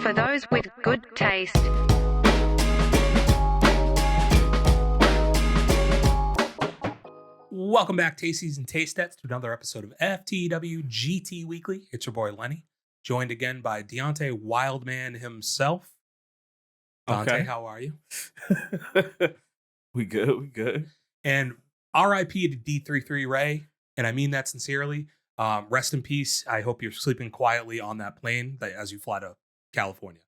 For those with good taste. Welcome back, Tasties and Tastettes, to another episode of FTW GT Weekly. It's your boy Lenny, joined again by Deontay Wildman himself. Dante, how are you? We good. And R.I.P. to D33 Ray, and I mean that sincerely. Rest in peace. I hope you're sleeping quietly on that plane as you fly to California.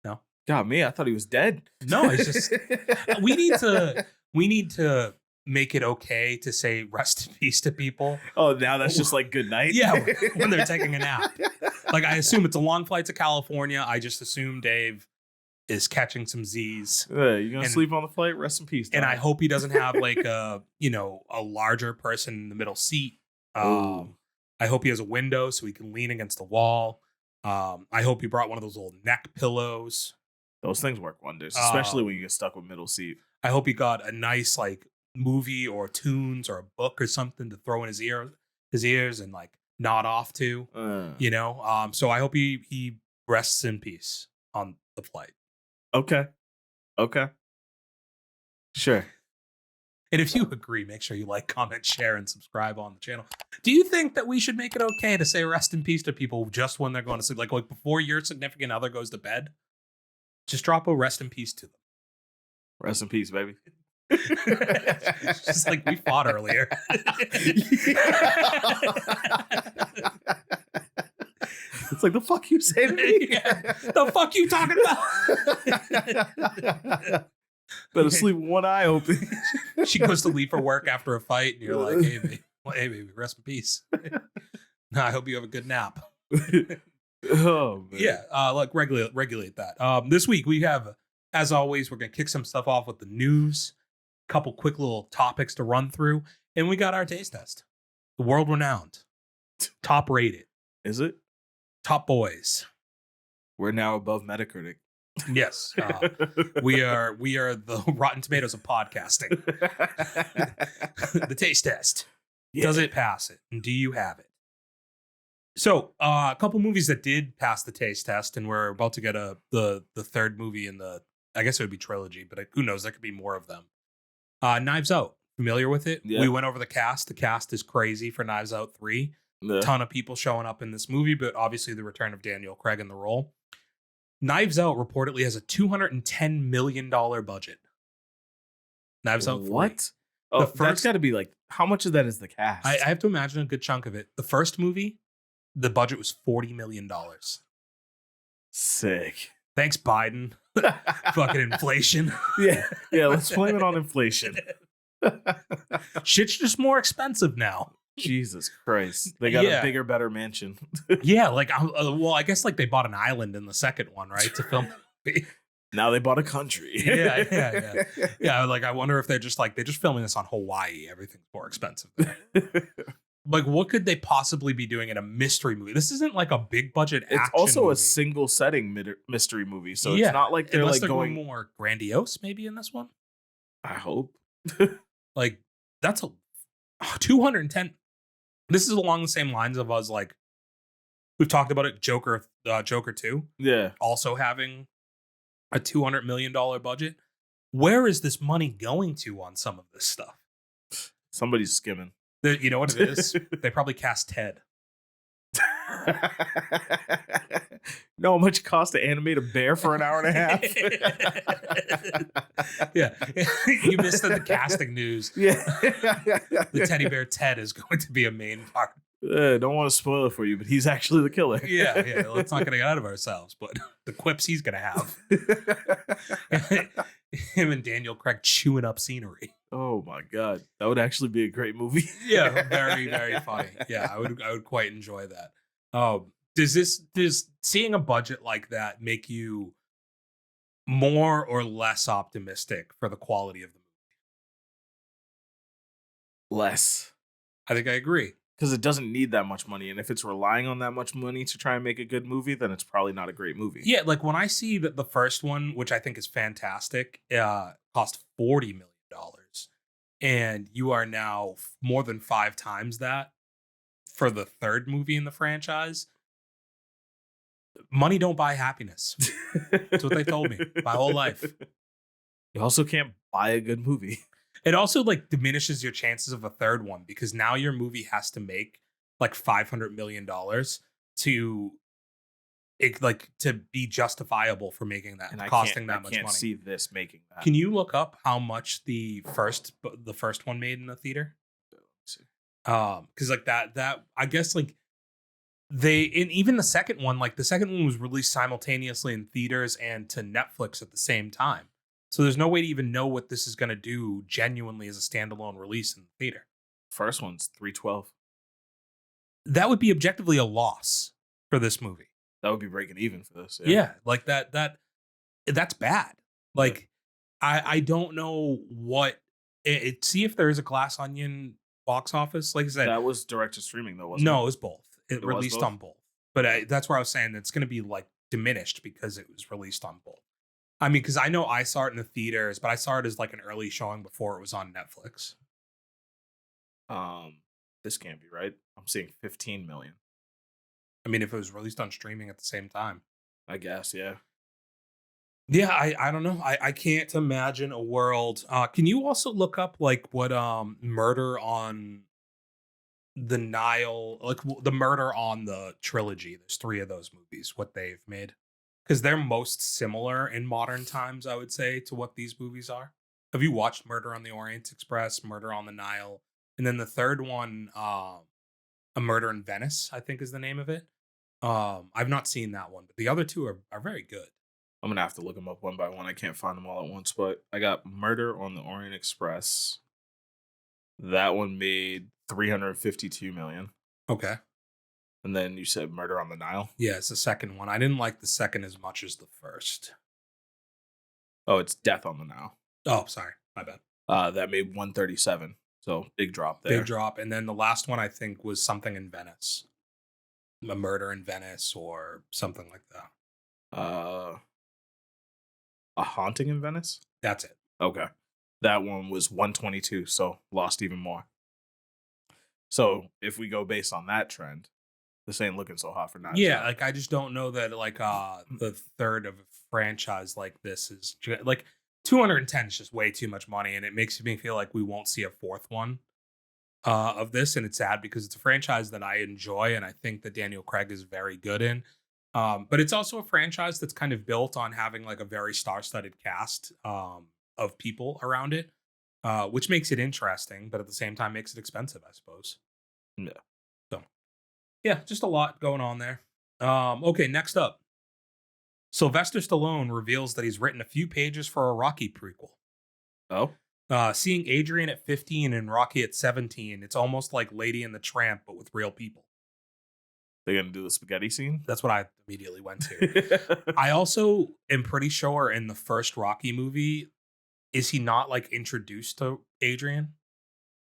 No? God, me, I thought he was dead. No, it's just we need to make it okay to say rest in peace to people. Oh, now that's just like good night? Yeah, when they're taking a nap. Like, I assume it's a long flight to California. I just assume Dave is catching some Z's. You gonna sleep on the flight? Rest in peace. And I hope he doesn't have like a larger person in the middle seat. I hope he has a window so he can lean against the wall. I hope he brought one of those little neck pillows. Those things work wonders, especially when you get stuck with middle seat. I hope he got a nice like movie or tunes or a book or something to throw in his ears and like nod off to. So I hope he rests in peace on the flight. Okay. Sure. And if you agree, make sure you like, comment, share, and subscribe on the channel. Do you think that we should make it okay to say rest in peace to people just when they're going to sleep? Like before your significant other goes to bed? Just drop a rest in peace to them. Rest in peace, baby. It's just like we fought earlier. It's like, the fuck you say to me? Yeah. The fuck you talking about? Better sleep with one eye open. She goes to leave for work after a fight, and you're like, hey, baby, rest in peace. No, I hope you have a good nap. Oh, man. Yeah, regulate that. This week, we have, as always, we're going to kick some stuff off with the news, a couple quick little topics to run through, and we got our taste test. The world-renowned, top-rated. Is it? Top boys. We're now above Metacritic. Yes, we are the Rotten Tomatoes of podcasting. The taste test. Yeah. Does it pass it? And do you have it? So, a couple movies that did pass the taste test, and we're about to get the third movie in the, I guess it would be trilogy, but who knows? There could be more of them. Knives Out. Familiar with it? Yeah. We went over the cast. The cast is crazy for Knives Out 3. Yeah. Ton of people showing up in this movie, but obviously the return of Daniel Craig in the role. Knives Out reportedly has a $210 million budget. Knives Out 3. What? That's got to be like, how much of that is the cast? I have to imagine a good chunk of it. The first movie, the budget was $40 million. Sick. Thanks, Biden. Fucking inflation. Yeah, let's blame it on inflation. Shit's just more expensive now. Jesus Christ. They got a bigger, better mansion. Yeah, like, I guess like they bought an island in the second one, right? To film. Now they bought a country. Yeah. Yeah, like I wonder if they're just filming this on Hawaii. Everything's more expensive there. Like, what could they possibly be doing in a mystery movie? This isn't like a big budget action It's also movie. A single setting mystery movie. So it's not like they're going more grandiose maybe in this one. I hope. Like, that's a 210. This is along the same lines of us, like, we've talked about it, Joker 2. Yeah. Also having a $200 million budget. Where is this money going to on some of this stuff? Somebody's skimming. You know what it is? They probably cast Ted. Know how much it costs to animate a bear for an hour and a half? Yeah. You missed the casting news. Yeah. The teddy bear Ted is going to be a main part. Don't want to spoil it for you, but he's actually the killer. Yeah. Let's not get out of ourselves, but the quips he's going to have. Him and Daniel Craig chewing up scenery. Oh my God. That would actually be a great movie. Yeah, very, very funny. Yeah, I would quite enjoy that. Does seeing a budget like that make you more or less optimistic for the quality of the movie? Less. I think I agree. Because it doesn't need that much money. And if it's relying on that much money to try and make a good movie, then it's probably not a great movie. Yeah, like when I see that the first one, which I think is fantastic, cost $40 million. And you are now more than 5 times that for the third movie in the franchise. Money don't buy happiness. That's what they told me my whole life. You also can't buy a good movie. It also like diminishes your chances of a third one because now your movie has to make like $500 million to to be justifiable for making that, And costing that I much can't money. see this making that. Can you look up how much the first one made in the theater? Because like that I guess like even the second one, like the second one was released simultaneously in theaters and to Netflix at the same time. So there's no way to even know what this is going to do genuinely as a standalone release in the theater. First one's 312. That would be objectively a loss for this movie. That would be breaking even for this. Yeah, like that's bad. Like I don't know what see if there is a Glass Onion box office. Like I said, that was direct to streaming though, wasn't it? No, it was both. It was released both? on both. But that's where I was saying it's going to be like diminished because it was released on both. I mean, because I know I saw it in the theaters, but I saw it as like an early showing before it was on Netflix. This can't be right. I'm seeing 15 million. I mean, if it was released on streaming at the same time. I guess, yeah. Yeah, I don't know. I can't imagine a world. Can you also look up like what Murder on the Nile, like the Murder on the trilogy? There's 3 of those movies, what they've made. Because they're most similar in modern times, I would say, to what these movies are. Have you watched Murder on the Orient Express, Murder on the Nile? And then the third one, A Murder in Venice, I think is the name of it. I've not seen that one, but the other 2 are very good. I'm going to have to look them up one by one. I can't find them all at once, but I got Murder on the Orient Express. That one made 352 million. Okay. And then you said Murder on the Nile? Yeah, it's the second one. I didn't like the second as much as the first. Oh, it's Death on the Nile. Oh, sorry. My bad. That made 137. So big drop there. Big drop. And then the last one I think was something in Venice. A Murder in Venice or something like that. A Haunting in Venice? That's it. Okay. That one was 122, so lost even more. So if we go based on that trend, this ain't looking so hot for now. Yeah, like I just don't know that like the third of a franchise like this is like 210 is just way too much money, and it makes me feel like we won't see a fourth one of this, and it's sad because it's a franchise that I enjoy and I think that Daniel Craig is very good in. But it's also a franchise that's kind of built on having like a very star-studded cast of people around it, which makes it interesting, but at the same time makes it expensive, I suppose. Yeah. So, yeah, just a lot going on there. Okay, next up. Sylvester Stallone reveals that he's written a few pages for a Rocky prequel. Oh? Seeing Adrian at 15 and Rocky at 17, it's almost like Lady and the Tramp, but with real people. They're going to do the spaghetti scene? That's what I immediately went to. I also am pretty sure in the first Rocky movie, is he not like introduced to Adrian?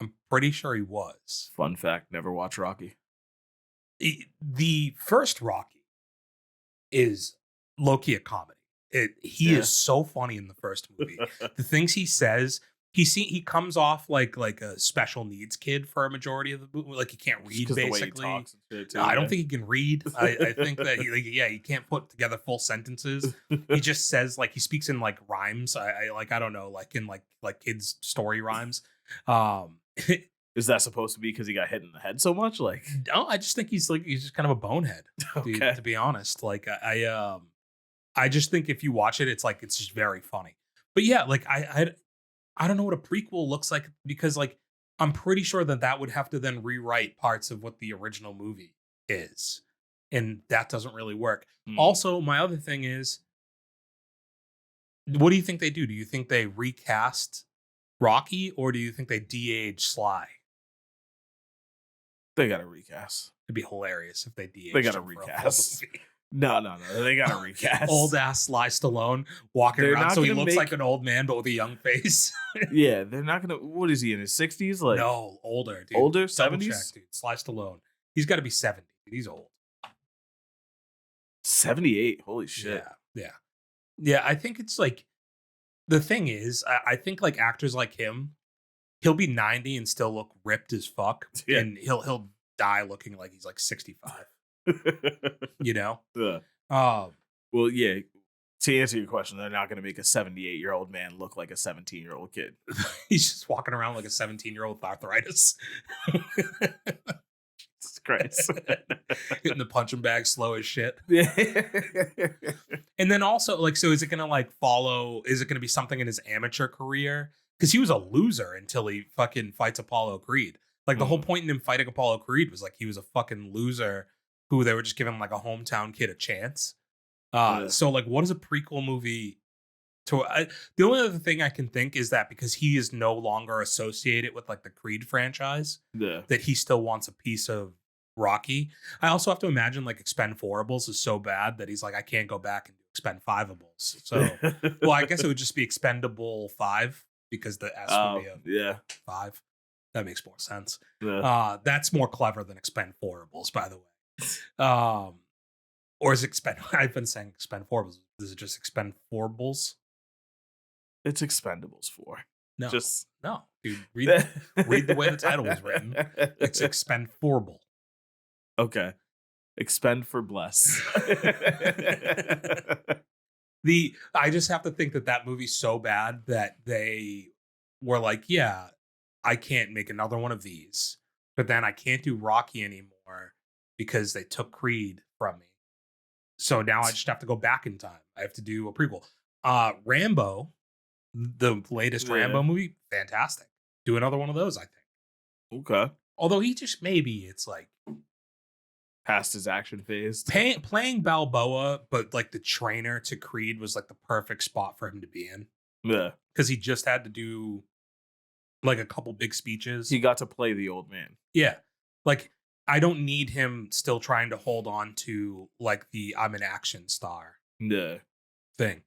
I'm pretty sure he was. Fun fact, never watched Rocky. The first Rocky is low-key a comedy. He is so funny in the first movie. The things he says, he comes off like a special needs kid for a majority of the movie. Like he can't read basically. The way he talks and shit too, I don't think he can read. I think that he can't put together full sentences. He just says like he speaks in like rhymes. I don't know, like in like kids story rhymes. Is that supposed to be because he got hit in the head so much? Like, no, I just think he's just kind of a bonehead. Okay. To be honest, like I just think if you watch it, it's just very funny. But yeah, like I don't know what a prequel looks like because like I'm pretty sure that would have to then rewrite parts of what the original movie is, and that doesn't really work. Also, my other thing is, what do you think they do? Do you think they recast Rocky or do you think they de-age Sly? They got to recast. It'd be hilarious if they de-aged. They got to recast. No. They got to recast. Old ass Sly Stallone walking around so he looks like an old man but with a young face. Yeah, they're not gonna. What is he in his 60s? Like no, older, dude. Older, Double 70s. check, dude. Sly Stallone. He's got to be 70. He's old. 78. Holy shit. Yeah. I think it's like the thing is, I think like actors like him, he'll be 90 and still look ripped as fuck, and he'll die looking like he's like 65. You know? Yeah. Well, yeah. To answer your question, they're not going to make a 78-year-old man look like a 17-year-old kid. He's just walking around like a 17-year-old with arthritis. Jesus Christ. Hitting the punching bag slow as shit. Yeah. And then also, like, so is it going to like follow? Is it going to be something in his amateur career? Because he was a loser until he fucking fights Apollo Creed. Like, the whole point in him fighting Apollo Creed was like he was a fucking loser who they were just giving like a hometown kid a chance. So like, what is a prequel movie to? The only other thing I can think is that because he is no longer associated with like the Creed franchise, that he still wants a piece of Rocky. I also have to imagine like Expendables is so bad that he's like, I can't go back and do Expendables. So, well, I guess it would just be Expendable 5 because the S would be a 5. That makes more sense. That's more clever than Expendables, by the way. Or is I've been saying Expendables. Is it just Expendables? It's Expendables 4. No, just no, dude. Read the way the title was written. It's Expendable. Okay, expend for bless. I just have to think that movie's so bad that they were like, yeah, I can't make another one of these, but then I can't do Rocky anymore because they took Creed from me. So now I just have to go back in time. I have to do a prequel. Rambo, the latest Rambo movie, fantastic. Do another one of those, I think. Okay. Although it's like past his action phase. Playing Balboa, but like the trainer to Creed was like the perfect spot for him to be in. Yeah. Because he just had to do like a couple big speeches. He got to play the old man. Yeah. Like, I don't need him still trying to hold on to like the I'm an action star thing.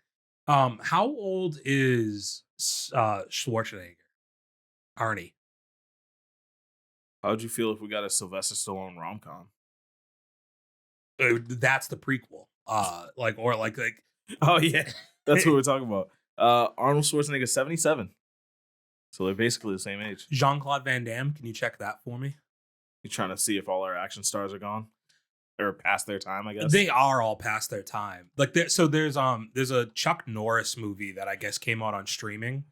How old is Schwarzenegger? Arnie. How'd you feel if we got a Sylvester Stallone rom-com? That's the prequel. Like oh yeah, that's what we're talking about. Arnold Schwarzenegger 77. So they're basically the same age. Jean-Claude Van Damme, can you check that for me? You trying to see if all our action stars are gone or past their time? I guess they are all past their time. Like there's a Chuck Norris movie that I guess came out on streaming.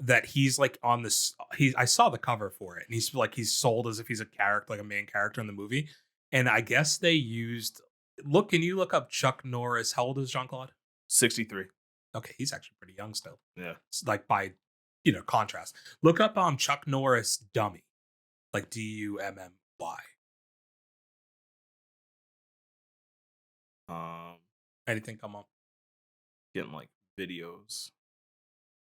That he's like on this. I saw the cover for it, and he's sold as if he's a character, like a main character in the movie. And I guess they used. Can you look up Chuck Norris? How old is Jean-Claude? 63. Okay, he's actually pretty young still. Yeah, it's like by contrast. Look up Chuck Norris dummy. Like Dummy. Anything come up? Getting like videos.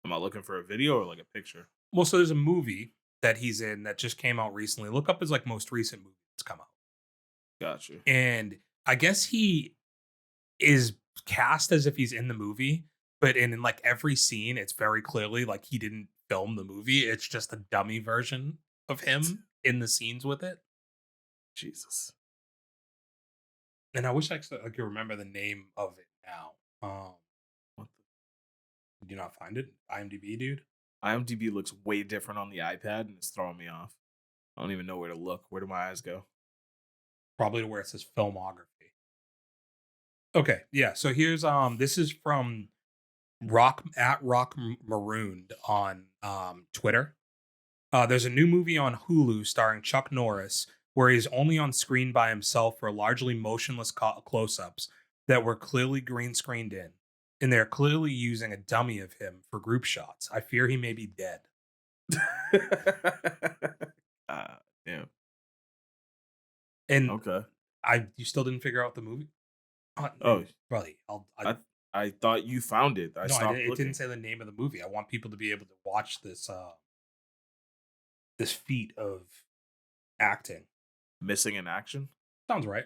Am I looking for a video or like a picture? Well, so there's a movie that he's in that just came out recently. Look up his like most recent movie that's come out. Gotcha. And I guess he is cast as if he's in the movie, but in like every scene, it's very clearly like he didn't film the movie. It's just a dummy version of him in the scenes with it. Jesus. And I wish I could remember the name of it now. Did you not find it? IMDb, dude? IMDb looks way different on the iPad and it's throwing me off. I don't even know where to look. Where do my eyes go? Probably to where it says filmography. Okay, yeah. So here's this is from Rock Marooned on Twitter. There's a new movie on Hulu starring Chuck Norris where he's only on screen by himself for largely motionless close-ups that were clearly green screened in, and they're clearly using a dummy of him for group shots. I fear he may be dead. Yeah. And okay, you still didn't figure out the movie? Buddy, I thought you found it. It didn't say the name of the movie. I want people to be able to watch this this feat of acting. Missing in Action? Sounds right.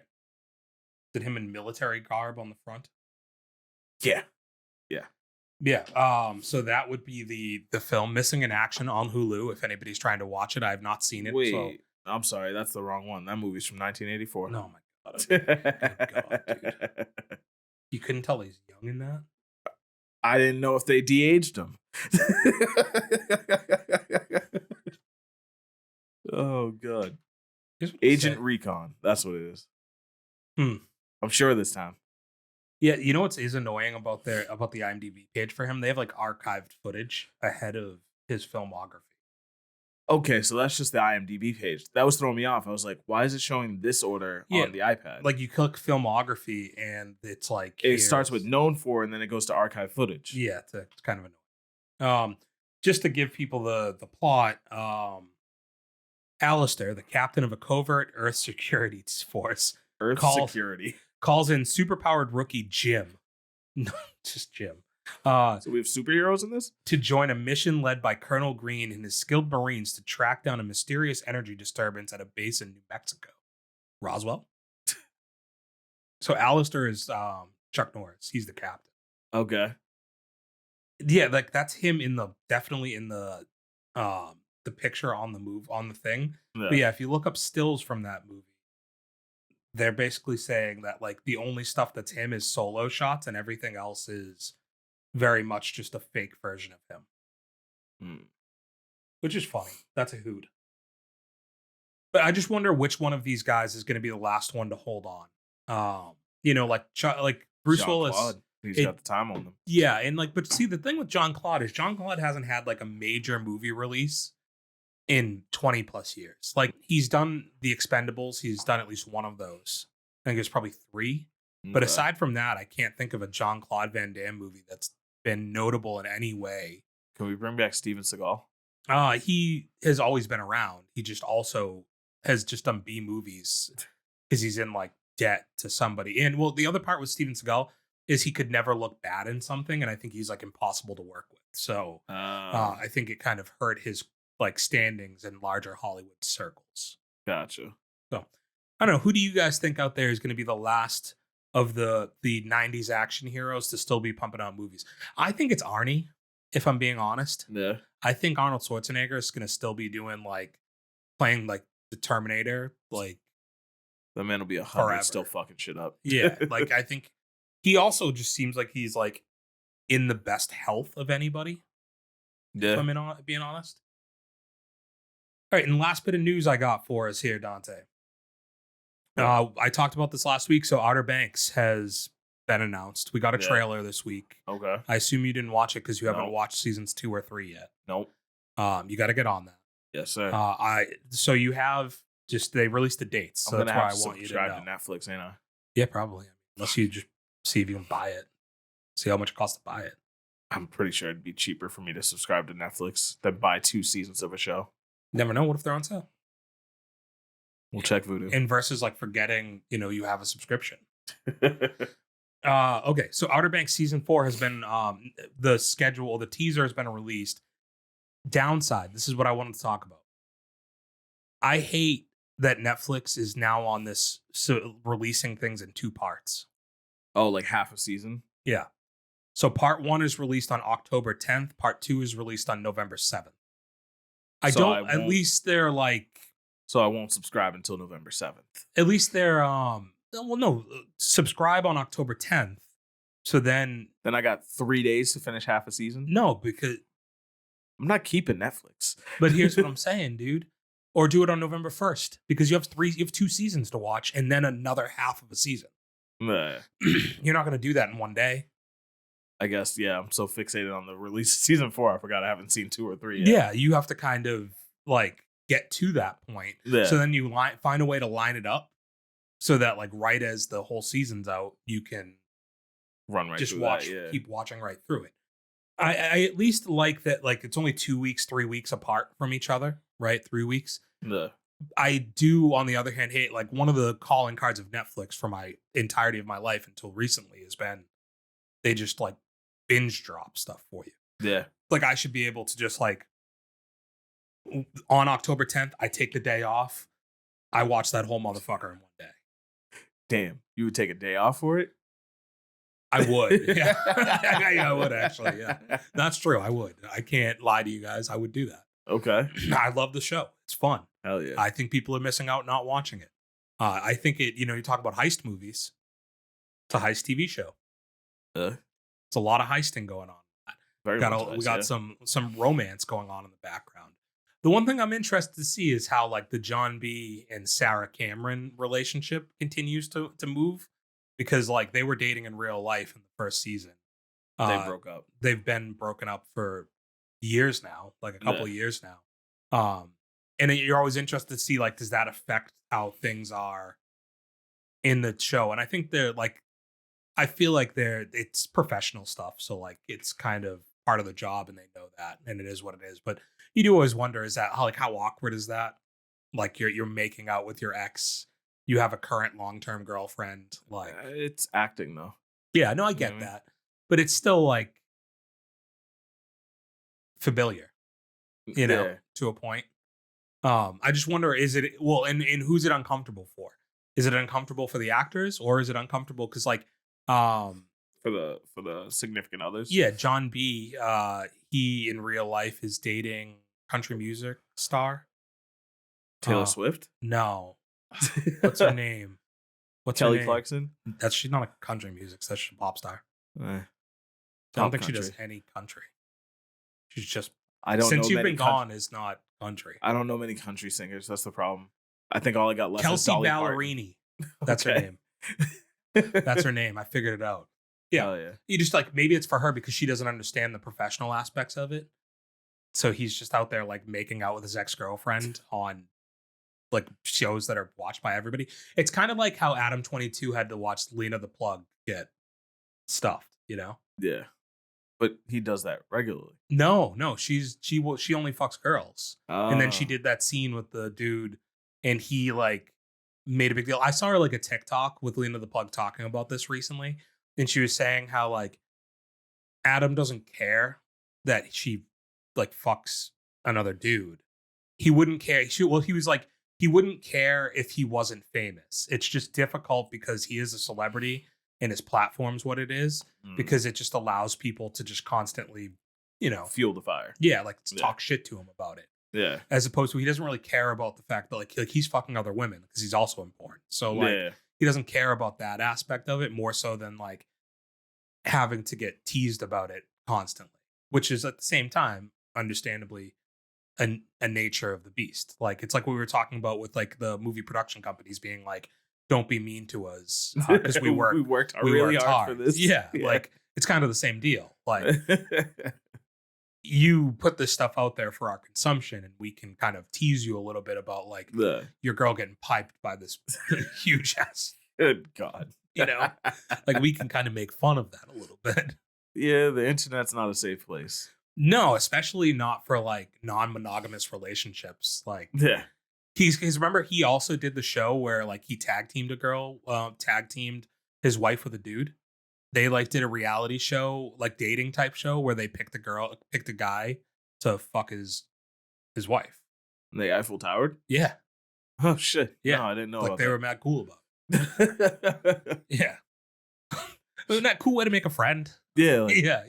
Did him in military garb on the front? Yeah. So that would be the film Missing in Action on Hulu. If anybody's trying to watch it, I have not seen it. Wait, I'm sorry, that's the wrong one. That movie's from 1984. No, my God. Good God, dude. You couldn't tell he's young in that? I didn't know if they de-aged him. Oh, God. Agent Recon. That's what it is. I'm sure this time. Yeah, you know what is annoying about the IMDb page for him? They have like archived footage ahead of his filmography. Okay, so that's just the IMDb page. That was throwing me off. I was like, why is it showing this order Yeah, on the iPad? like you click filmography and it's like it starts with here's- known for, and then it goes to archive footage. Yeah, it's kind of annoying. Just to give people the plot, Alistair, the captain of a covert Earth security force, Earth security. calls in superpowered rookie Jim, no, just Jim, So we have superheroes in this? to join a mission led by Colonel Green and his skilled Marines to track down a mysterious energy disturbance at a base in New Mexico. Roswell. So Alistair is Chuck Norris. He's the captain. Okay. Yeah, like that's him definitely in the picture on the thing. Yeah. But yeah, if you look up stills from that movie, they're basically saying that like the only stuff that's him is solo shots and everything else is very much just a fake version of him. Which is funny. That's a hoot. But I just wonder which one of these guys is going to be the last one to hold on. Like Bruce Jean Willis. Claude. He's got the time on them. Yeah, and like, but see, the thing with John Claude is John Claude hasn't had like a major movie release in 20 plus years. Like he's done The Expendables. He's done at least one of those. I think it's probably 3. But aside from that, I can't think of a John Claude Van Damme movie that's been notable in any way. Can we bring back Steven Seagal? He has always been around. He just also has just done B movies because he's in like debt to somebody. And well, the other part with Steven Seagal is he could never look bad in something, and I think he's like impossible to work with. So I think it kind of hurt his like standings in larger Hollywood circles. Gotcha. So I don't know. Who do you guys think out there is going to be the last of the 90s action heroes to still be pumping out movies? I think it's Arnie, if I'm being honest. Yeah. I think Arnold Schwarzenegger is going to still be doing like playing like the Terminator, like the man will be 100 forever. Still fucking shit up. Yeah, like I think he also just seems like he's like in the best health of anybody. Yeah. If I'm being honest. All right, and last bit of news I got for us here, Dante. I talked about this last week. So Outer Banks has been announced. We got a trailer this week. Okay. I assume you didn't watch it because you haven't watched seasons 2 or 3 yet. Nope. You got to get on that. Yes, sir. So you have they released the dates. So that's why I want you to know. To Netflix, ain't I? Yeah, probably. Unless you just see if you can buy it. See how much it costs to buy it. I'm pretty sure it'd be cheaper for me to subscribe to Netflix than buy 2 seasons of a show. Never know. What if they're on sale? We'll check Voodoo. And versus like forgetting, you have a subscription. Okay, so Outer Banks season 4 has been the teaser has been released. Downside, this is what I wanted to talk about. I hate that Netflix is now on this releasing things in 2 parts. Oh, like half a season? Yeah. So part 1 is released on October 10th. Part 2 is released on November 7th. At least they're like. So I won't subscribe until November 7th. At least they're subscribe on October 10th. So then I got 3 days to finish half a season? No, because I'm not keeping Netflix. But here's what I'm saying, dude. Or do it on November 1st because you have 2 seasons to watch and then another half of a season. You're not going to do that in one day. I guess, yeah. I'm so fixated on the release of season 4. I forgot I haven't seen 2 or 3 yet. Yeah, you have to kind of like get to that point. Yeah. So then you find a way to line it up so that like right as the whole season's out, you can run right just through watch, that, yeah. keep watching right through it. I at least like that, like it's only 2 weeks, 3 weeks apart from each other, right? 3 weeks. Yeah. I do, on the other hand, hate like one of the calling cards of Netflix for my entirety of my life until recently has been they just like binge drop stuff for you. Yeah. Like I should be able to just like on October 10th, I take the day off. I watch that whole motherfucker in one day. Damn. You would take a day off for it? I would. Yeah. I would actually. Yeah. That's true. I would. I can't lie to you guys. I would do that. Okay. I love the show. It's fun. Hell yeah. I think people are missing out not watching it. I think you talk about heist movies. It's a heist TV show. It's a lot of heisting going on. We got some romance going on in the background. The one thing I'm interested to see is how like the John B and Sarah Cameron relationship continues to move, because like they were dating in real life in the first season. They broke up. They've been broken up for years now, like a couple of years now. And you're always interested to see like, does that affect how things are in the show? And I think I feel like it's professional stuff. So like, it's kind of part of the job and they know that, and it is what it is. But you do always wonder, is that how awkward is that? Like you're making out with your ex, you have a current long-term girlfriend. Like it's acting though. Yeah, no, I get that. But it's still like familiar, to a point. I just wonder, is it and who's it uncomfortable for? Is it uncomfortable for the actors, or is it uncomfortable because like for the significant others? Yeah, John B. He in real life is dating country music star Taylor Swift. No, what's her name? Kelly Clarkson. She's not a country music. That's a pop star. I don't think she does any country. She's just. Since You've Been Gone is not country. I don't know many country singers. That's the problem. I think all I got left Kelsey is Dolly Ballerini. That's her name. That's her name. I figured it out. Yeah. Yeah. You just like, maybe it's for her because she doesn't understand the professional aspects of it. So he's just out there like making out with his ex-girlfriend on like shows that are watched by everybody. It's kind of like how Adam 22 had to watch Lena the Plug get stuffed, Yeah. But he does that regularly. No, she only fucks girls. And then she Oh. did that scene with the dude and he like made a big deal. I saw her like a TikTok with Lena the Plug talking about this recently. And she was saying how like Adam doesn't care that she like fucks another dude. He wouldn't care. He was like, he wouldn't care if he wasn't famous. It's just difficult because he is a celebrity and his platform's what it is, because it just allows people to just constantly, fuel the fire. Yeah, like talk shit to him about it. Yeah. As opposed to he doesn't really care about the fact that like he's fucking other women because he's also important. So like he doesn't care about that aspect of it more so than like having to get teased about it constantly, which is at the same time, understandably, a nature of the beast. Like it's like what we were talking about with like the movie production companies being like, don't be mean to us because we worked really hard for this. Yeah, like it's kind of the same deal. Like you put this stuff out there for our consumption and we can kind of tease you a little bit about like your girl getting piped by this huge ass. Good God. Like we can kind of make fun of that a little bit. Yeah, the internet's not a safe place. No, especially not for like non-monogamous relationships. Like he's remember he also did the show where like he tag teamed his wife with a dude. They like did a reality show, like dating type show where they picked a guy to fuck his wife. And they Eiffel Towered? Yeah. Oh shit. Yeah. No, I didn't know like about they that. were mad cool about it. Yeah. Isn't that a cool way to make a friend? Yeah. Like, yeah,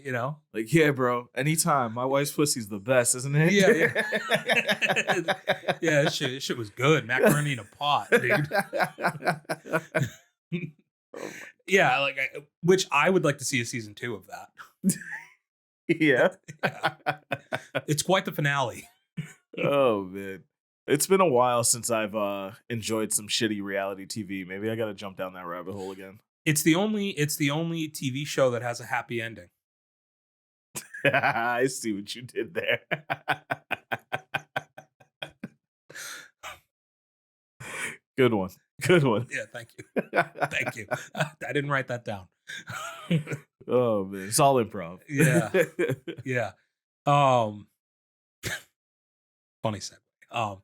Like, yeah, bro. Anytime. My wife's pussy's the best, isn't it? Yeah. Yeah, shit was good. Macaroni in a pot, dude. Yeah, like which I would like to see a season 2 of that. Yeah. It's quite the finale. Oh man. It's been a while since I've enjoyed some shitty reality TV. Maybe I gotta jump down that rabbit hole again. It's the only TV show that has a happy ending. I see what you did there. Good one. Good one. Yeah, thank you. Thank you. I didn't write that down. Oh man, it's all improv. Yeah. Yeah. Funny segue.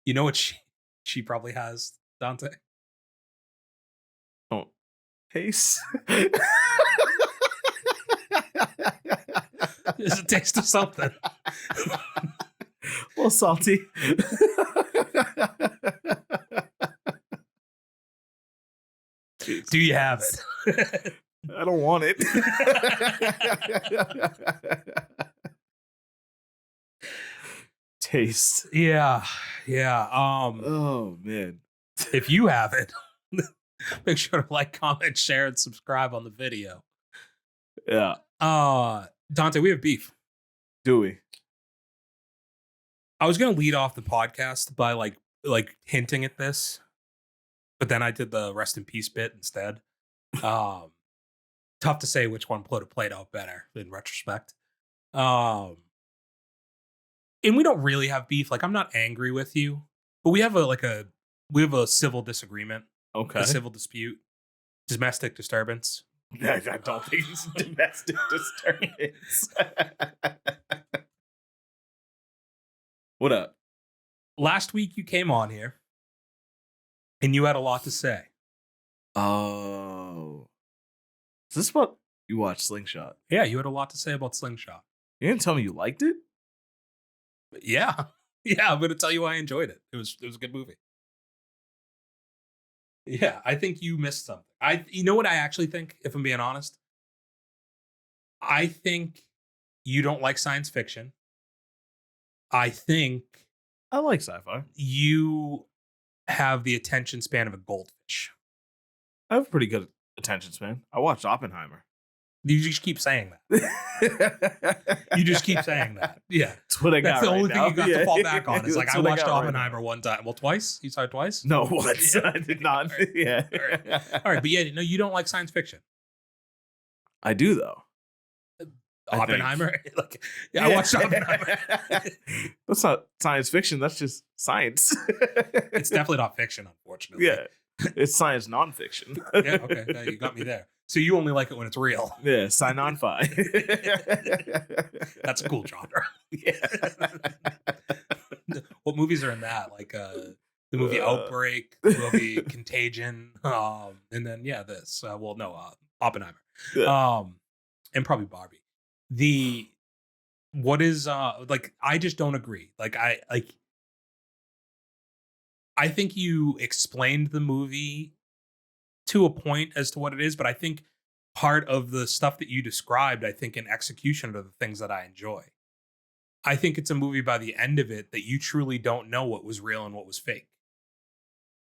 You know what she probably has, Dante? Oh, Pace. There's a taste of something. A little salty. Do you have it? I don't want it. Taste. Yeah. Yeah. Oh man. If you have it, make sure to like, comment, share, and subscribe on the video. Yeah. Dante, we have beef. Do we? I was gonna lead off the podcast by like hinting at this, but then I did the rest in peace bit instead. Um, Tough to say which one would have played out better in retrospect. And we don't really have beef. Like, I'm not angry with you, but we have a civil disagreement, Okay. a civil dispute, domestic disturbance. I don't think it's domestic disturbance. What up? Last week you came on here and you had a lot to say. Oh. Is this what you watched Slingshot? Yeah, you had a lot to say about Slingshot. You didn't tell me you liked it? Yeah. Yeah, I'm going to tell you why I enjoyed it. It was a good movie. Yeah, I think you missed something. You know what I actually think, if I'm being honest? I think you don't like science fiction. I think I like sci-fi. you have the attention span of a goldfish. I have a pretty good attention span. I watched Oppenheimer. You just keep saying that. You just keep saying that. Yeah. That's what I got. That's the right only now. thing you got to fall back on. Is like, That's I what watched got right Oppenheimer now. one time. Well, twice? You saw it twice? No, once. Yeah. I did not. Yeah. All right, but yeah, no, you don't like science fiction. I do, though. I think. Oppenheimer? Like, yeah, I watched Oppenheimer. That's not science fiction. That's just science. It's definitely not fiction, unfortunately. Yeah. It's science nonfiction. Yeah, okay. Yeah, you got me there. So you only like it when it's real. Yeah, sci-non-fi. That's a cool genre. Yeah. What movies are in that? Like the movie Outbreak, the movie Contagion, and then this. Oppenheimer. Yeah. And probably Barbie. What is I just don't agree. I think you explained the movie to a point as to what it is, but I think part of the stuff that you described, I think in execution are the things that I enjoy. I think it's a movie by the end of it that you truly don't know what was real and what was fake.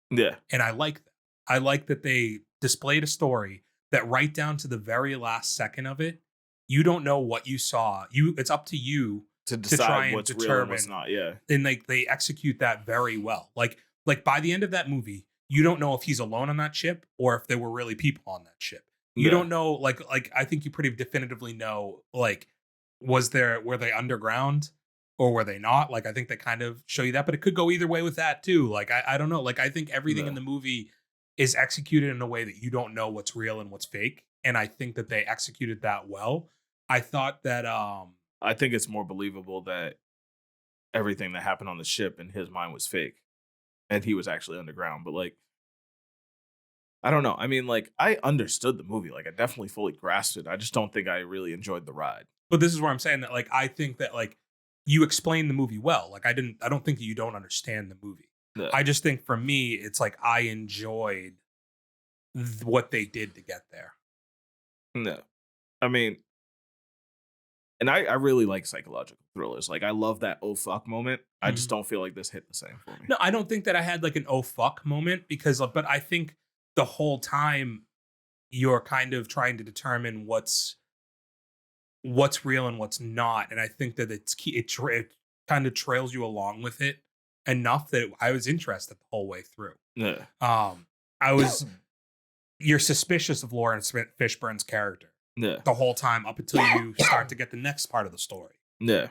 Yeah. And I like that. I like that they displayed a story that right down to the very last second of it, you don't know what you saw. It's up to you To try decide and what's real and determine- what's not. Yeah. and they execute that very well. Like by the end of that movie, you don't know if he's alone on that ship or if there were really people on that ship. You Yeah. don't know, like I think you pretty definitively know, like, were they underground or were they not? Like, I think they kind of show you that, but it could go either way with that too. Like, I don't know. Like, I think everything in the movie is executed in a way that you don't know what's real and what's fake. And I think that they executed that well. I thought that, I think it's more believable that everything that happened on the ship in his mind was fake and he was actually underground. But like, I don't know. I mean, like, I understood the movie. Like, I definitely fully grasped it. I just don't think I really enjoyed the ride. but this is where I'm saying that, like, I think that, like, you explained the movie well. Like, I don't think that you don't understand the movie. Yeah. I just think for me, it's like I enjoyed what they did to get there. No. I mean, and I really like psychological thrillers. Like, I love that oh fuck moment. I just don't feel like this hit the same for me. No, I don't think that I had like an oh fuck moment but I think the whole time you're kind of trying to determine what's real and what's not. And I think that it kind of trails you along with it enough that I was interested the whole way through. Yeah. You're suspicious of Lawrence Fishburne's character Yeah. the whole time up until you start to get the next part of the story. Yeah.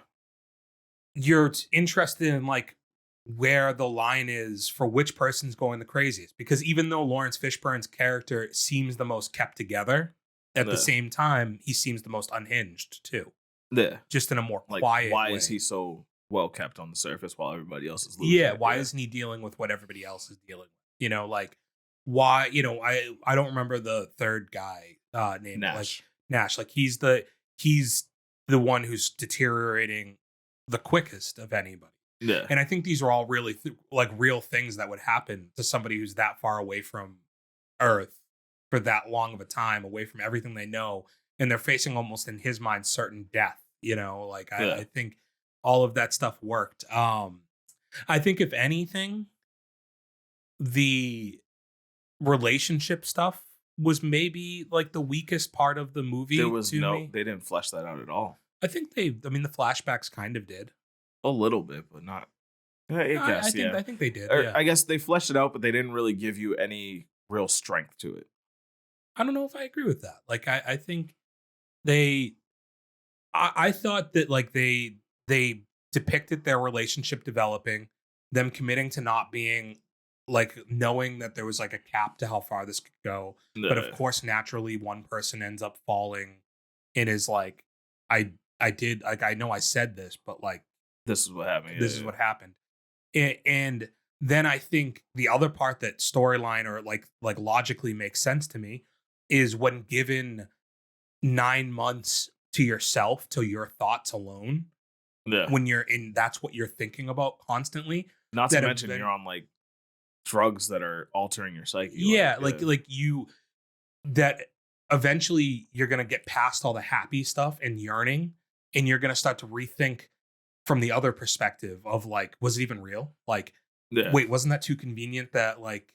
You're interested in like where the line is for which person's going the craziest, because even though Lawrence Fishburne's character seems the most kept together, at the same time he seems the most unhinged too. Yeah. Just in a more Like, quiet why way. is he so well kept on the surface while everybody else is losing? Yeah, why isn't he dealing with what everybody else is dealing with? You know, like why, I don't remember the third guy name. Nash. Like Nash. Like he's the one who's deteriorating the quickest of anybody. Yeah. And I think these are all really like real things that would happen to somebody who's that far away from Earth for that long of a time, away from everything they know, and they're facing almost in his mind certain death. Like I think all of that stuff worked. I think if anything, the relationship stuff was maybe like the weakest part of the movie. They didn't flesh that out at all. I think the flashbacks kind of did. A little bit, but not I guess, yeah. I think they did. Or Yeah. I guess they fleshed it out, but they didn't really give you any real strength to it. I don't know if I agree with that. Like I think they I thought that like they depicted their relationship developing, them committing to not being like knowing that there was like a cap to how far this could go. But of Nah, course, naturally one person ends up falling and is like, I did like I know I said this, but like this is what happened. this is what happened. And then I think the other part that storyline or like logically makes sense to me is when given 9 months to yourself, to your thoughts alone, Yeah. when you're in, that's what you're thinking about constantly. Not to that mention event- you're on like drugs that are altering your psyche. Yeah, like you that eventually you're gonna get past all the happy stuff and yearning, and you're gonna start to rethink from the other perspective of like, was it even real? Like, yeah. wait, wasn't that too convenient that like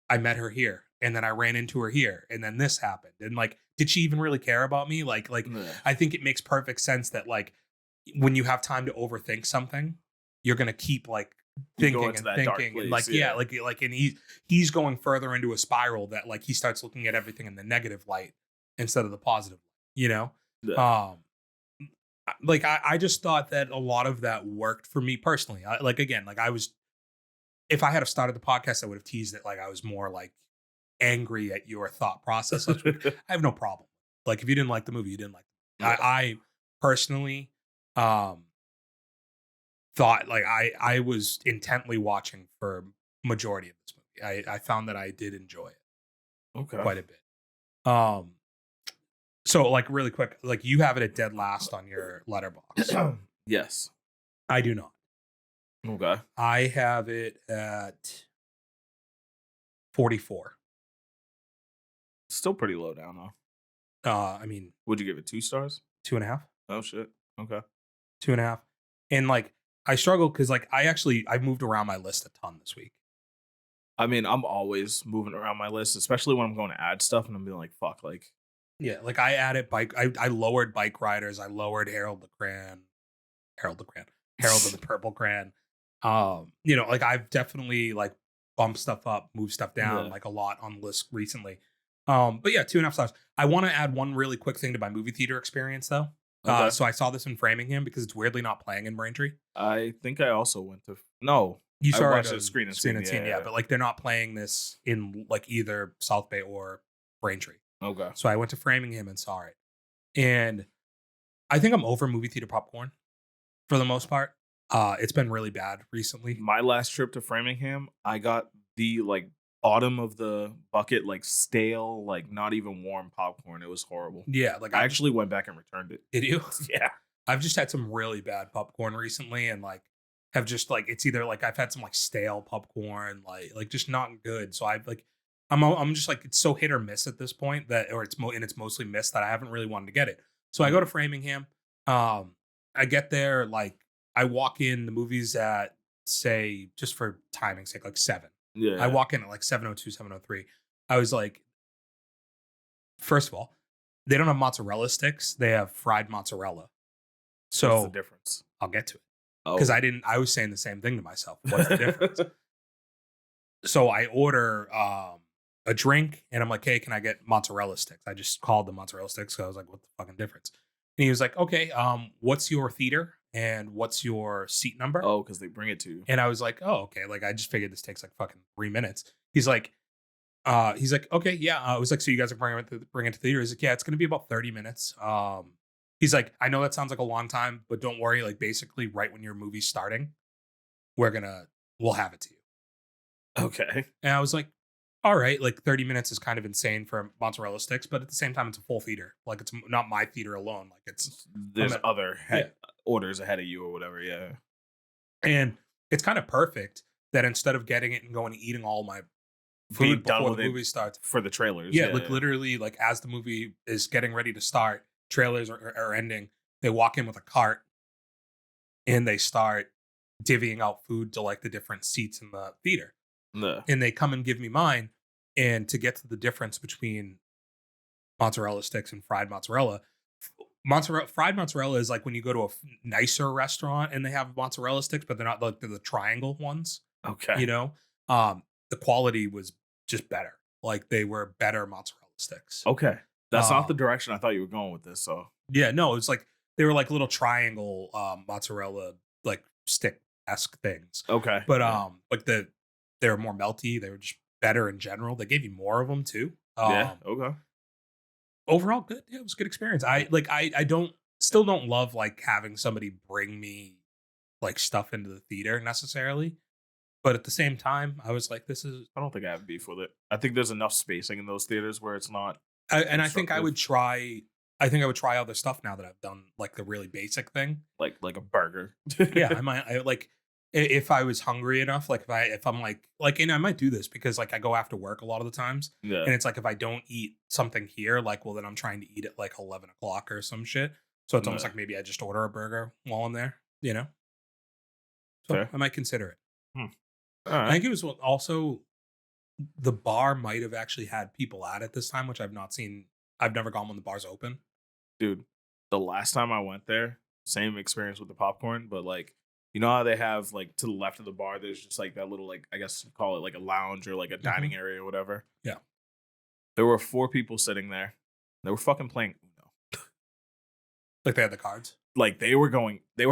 I met her here and then I ran into her here and then this happened? And like, did she even really care about me? Like Yeah. I think it makes perfect sense that like when you have time to overthink something, you're gonna keep like You go thinking into and that dark thinking and place, like like and he's going further into a spiral that like he starts looking at everything in the negative light instead of the positive light, you know? Yeah. Like I just thought that a lot of that worked for me personally. Like again, like I was, if I had have started the podcast, I would have teased it like I was more like angry at your thought process. I have no problem. Like if you didn't like the movie, you didn't like it. Yeah. I personally thought like I was intently watching for majority of this movie. I found that I did enjoy it Okay. quite a bit. So like really quick, like you have it at dead last on your Letterboxd. Yes. I do not. Okay. I have it at 44. Still pretty low down though. I mean, Would you give it 2 stars? 2.5, Oh shit. Okay. 2.5. And like, I struggle because like, I moved around my list a ton this week. I mean, I'm always moving around my list, especially when I'm going to add stuff and I'm being like, fuck, like. Yeah. Like I added I lowered Bike Riders. I lowered Harold of the Purple Cran. You know, like I've definitely like bumped stuff up, moved stuff down like a lot on the list recently. But yeah, 2.5 stars. I want to add one really quick thing to my movie theater experience though. Okay. So I saw this in Framingham because it's weirdly not playing in Braintree. I think I also went to. No. You saw watched it it on Screen and Screen Scene, yeah. but like they're not playing this in like either South Bay or Braintree. Okay. So I went to Framingham and saw it. And I think I'm over movie theater popcorn for the most part. It's been really bad recently. My last trip to Framingham, I got the like bottom of the bucket, like stale, like not even warm popcorn. It was horrible. Yeah, like I actually went back and returned it. did you? Yeah. I've just had some really bad popcorn recently, and like have just like it's either like I've had some like stale popcorn, like just not good. So I've like I'm just like it's so hit or miss at this point that or it's mostly missed that I haven't really wanted to get it. So I go to Framingham. I get there like I walk in the movies at say just for timing's sake like 7. Yeah. I walk in at like 7:02, 7:03. I was like, first of all, they don't have mozzarella sticks. They have fried mozzarella. So What's the difference? I'll get to it Oh. because I was saying the same thing to myself. What's the difference? So I order a drink and I'm like, hey, can I get mozzarella sticks? I just called the mozzarella sticks. So I was like, what's the fucking difference? And he was like, okay, what's your theater and what's your seat number? Oh, because they bring it to you. And I was like, oh, okay. Like I just figured this takes like fucking 3 minutes. He's like, okay, yeah. I was like, so you guys are bringing it to the theater? He's like, yeah, it's gonna be about 30 minutes. He's like, I know that sounds like a long time, but don't worry. Like basically, right when your movie's starting, we'll have it to you. Okay. And I was like, all right, like 30 minutes is kind of insane for mozzarella sticks, but at the same time, it's a full theater. Like it's not my theater alone. Like There's other orders ahead of you or whatever. Yeah. And it's kind of perfect that instead of getting it and going and eating all my Being food done before with the it movie starts. for the trailers. Yeah, like literally, like as the movie is getting ready to start, trailers are ending. They walk in with a cart and they start divvying out food to like the different seats in the theater. No. And they come and give me mine. And to get to the difference between mozzarella sticks and fried mozzarella, fried mozzarella is like when you go to a nicer restaurant and they have mozzarella sticks, but they're not like the triangle ones. Okay. You know, the quality was just better. Like they were better mozzarella sticks. Okay. That's not the direction I thought you were going with this. So yeah, no, it's like they were like little triangle mozzarella like stick-esque things. okay. But like they were more melty. They were just better in general. They gave you more of them too. yeah. Okay. Overall, good. Yeah, it was a good experience. I don't love like having somebody bring me like stuff into the theater necessarily. But at the same time, I was like, this is. I don't think I have beef with it. I think there's enough spacing in those theaters where it's not. I think I would try. I think I would try other stuff now that I've done like the really basic thing. like a burger. Yeah, I might. I like if I was hungry enough. Like if I'm like, and I might do this because like I go after work a lot of the times, Yeah. and it's like if I don't eat something here, like well then I'm trying to eat at like 11 o'clock or some shit. So it's almost Yeah. like maybe I just order a burger while I'm there. You know. So Fair. I might consider it. All I right. think it was also the bar might have actually had people at it this time, which I've not seen. I've never gone when the bar's open. Dude, the last time I went there, same experience with the popcorn, but like, you know how they have like to the left of the bar, there's just like that little, like, I guess you call it like a lounge or like a dining area or whatever. Yeah. There were 4 people sitting there. They were fucking playing Uno. Like they had the cards. Like they were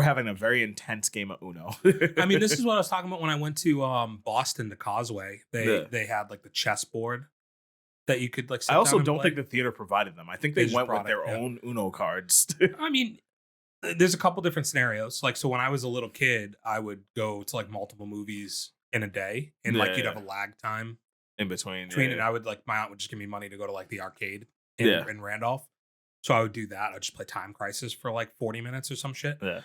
having a very intense game of Uno. I mean, this is what I was talking about when I went to Boston to Causeway. They had like the chessboard that you could like. Sit I also down and don't play. think the theater provided them. I think They they just went with brought it, their yeah. own Uno cards. I mean, there's a couple different scenarios. Like, so when I was a little kid, I would go to like multiple movies in a day, and like you'd Yeah. have a lag time In between. and I would like my aunt would just give me money to go to like the arcade in Randolph. So I would do that. I'd just play Time Crisis for like 40 minutes or some shit. Yeah.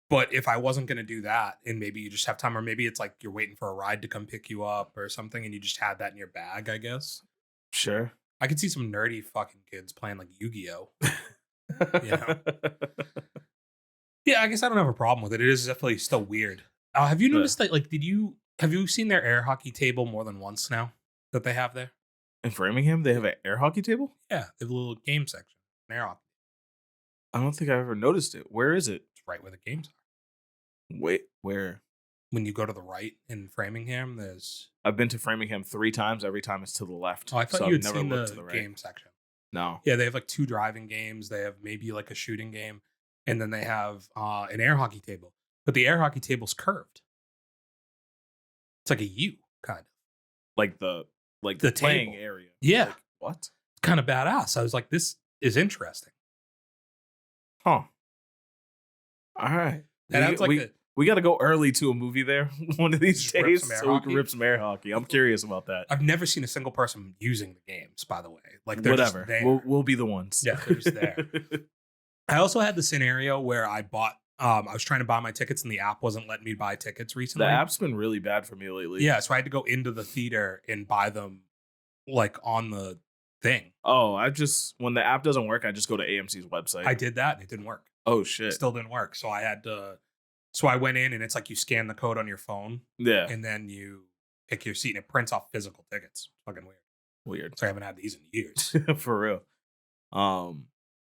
But if I wasn't going to do that, and maybe you just have time, or maybe it's like you're waiting for a ride to come pick you up or something, and you just had that in your bag, I guess. Sure. I could see some nerdy fucking kids playing like Yu-Gi-Oh. You know? Yeah, I guess I don't have a problem with it. It is definitely still weird. Have you noticed that? Like, have you seen their air hockey table more than once now that they have there? In Framingham, they have an air hockey table? Yeah, they have a little game section. An air hockey. I don't think I've ever noticed it. Where is it? It's right where the games are. Wait, where? When you go to the right in Framingham, there's. I've been to Framingham 3 times. Every time it's to the left. Oh, I thought so you I've had never seen looked the to the right. game section. No. Yeah, they have like 2 driving games. They have maybe like a shooting game, and then they have an air hockey table. But the air hockey table's curved. It's like a U, kind of. Like the The playing table. area. Yeah. Like, what? It's kind of badass. I was like, this is interesting. Huh. All right. And that's like we got to go early to a movie there one of these Just rip days some air so we can hockey? rip some air hockey. I'm curious about that. I've never seen a single person using the games, by the way. Like they're Whatever. just there. We'll be the ones. Yeah, they're just there. I also had the scenario where I bought I was trying to buy my tickets and the app wasn't letting me buy tickets The recently. app's been really bad for me lately. Yeah, so I had to go into the theater and buy them like on the thing. Oh, when the app doesn't work, I just go to AMC's website. I did that and it didn't work. Oh It shit. still didn't work. So I went in and it's like you scan the code on your phone Yeah. and then you pick your seat and it prints off physical tickets. Fucking weird. Weird. So I haven't had these in years. For real.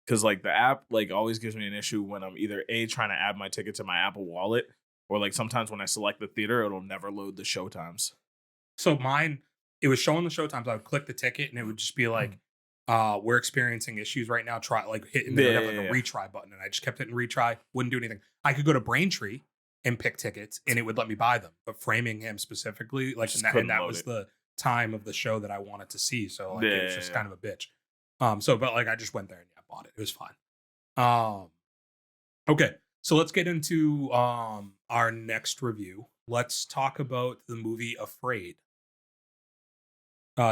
Because like the app like always gives me an issue when I'm either trying to add my ticket to my Apple Wallet, or like sometimes when I select the theater, it'll never load the show times. So mine, it was showing the showtimes. I would click the ticket and it would just be like, we're experiencing issues right now. Try like hitting Yeah, like a retry button. And I just kept hitting retry, wouldn't do anything. I could go to Braintree and pick tickets and it would let me buy them. But Framingham specifically, like, Just and couldn't that load was it. the time of the show that I wanted to see. So like, it was just Yeah. kind of a bitch. But like I just went there and bought it. It was fine. Okay. So let's get into our next review. Let's talk about the movie Afraid.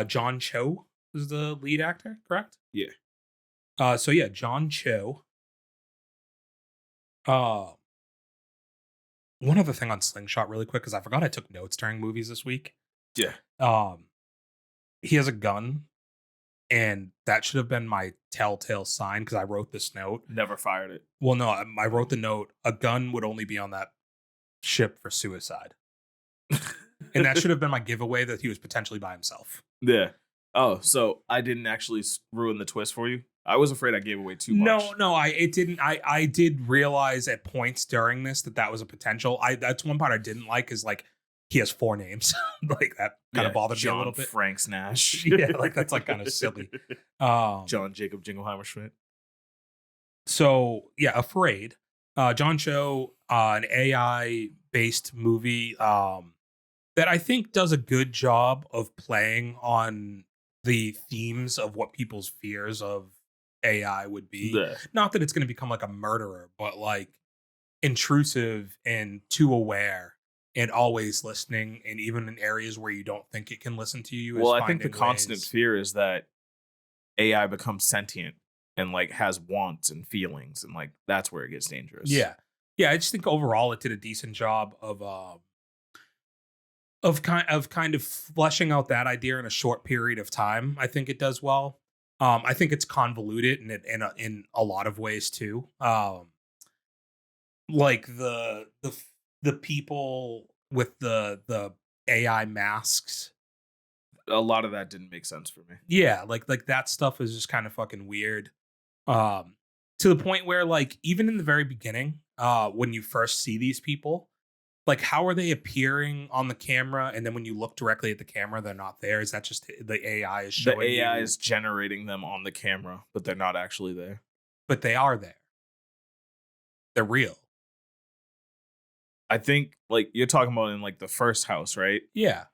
John Cho is the lead actor, correct? Yeah. So yeah, John Cho. One other thing on Slingshot really quick, because I forgot I took notes during movies this week. Yeah. He has a gun, and that should have been my telltale sign because I wrote this note. Never fired it. Well, no, I wrote the note. A gun would only be on that ship for suicide. And that should have been my giveaway that he was potentially by himself. Yeah. Oh, so I didn't actually ruin the twist for you? I was afraid I gave away too much. No, I did realize at points during this that was a potential. That's one part I didn't like is like he has 4 names. Like that kind of bothered me a little bit. Frank Snash. Yeah, like that's like kind of silly. John Jacob Jingleheimer Schmidt. So yeah, Afraid. John Cho, an AI based movie that I think does a good job of playing on the themes of what people's fears of AI would be. Yeah. Not that it's going to become like a murderer, but like intrusive and too aware and always listening, and even in areas where you don't think it can listen to you. Well, I think the constant fear is that AI becomes sentient and like has wants and feelings, and like that's where it gets dangerous. Yeah. I just think overall it did a decent job of kind of fleshing out that idea in a short period of time. I think it does well. I think it's convoluted in a lot of ways too. Like the people with the AI masks. A lot of that didn't make sense for me. Yeah, like that stuff is just kind of fucking weird. To the point where like even in the very beginning, when you first see these people, like how are they appearing on the camera, and then when you look directly at the camera they're not there? Is that just the AI is showing the AI is generating them on the camera, but they're not actually there? But they are there. They're real. I think like you're talking about in like the first house, right? Yeah,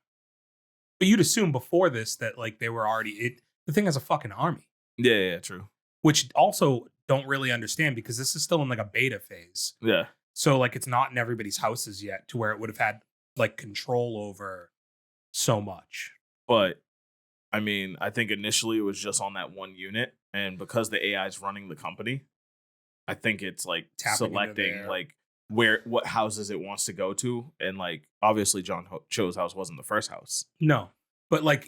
but you'd assume before this that like they were already the thing has a fucking army. Yeah, true. Which also don't really understand because this is still in like a beta phase. Yeah. So like it's not in everybody's houses yet to where it would have had like control over so much. But I mean, I think initially it was just on that one unit, and because the AI is running the company, I think it's like selecting like what houses it wants to go to, and like obviously John Cho's house wasn't the first house. No, but like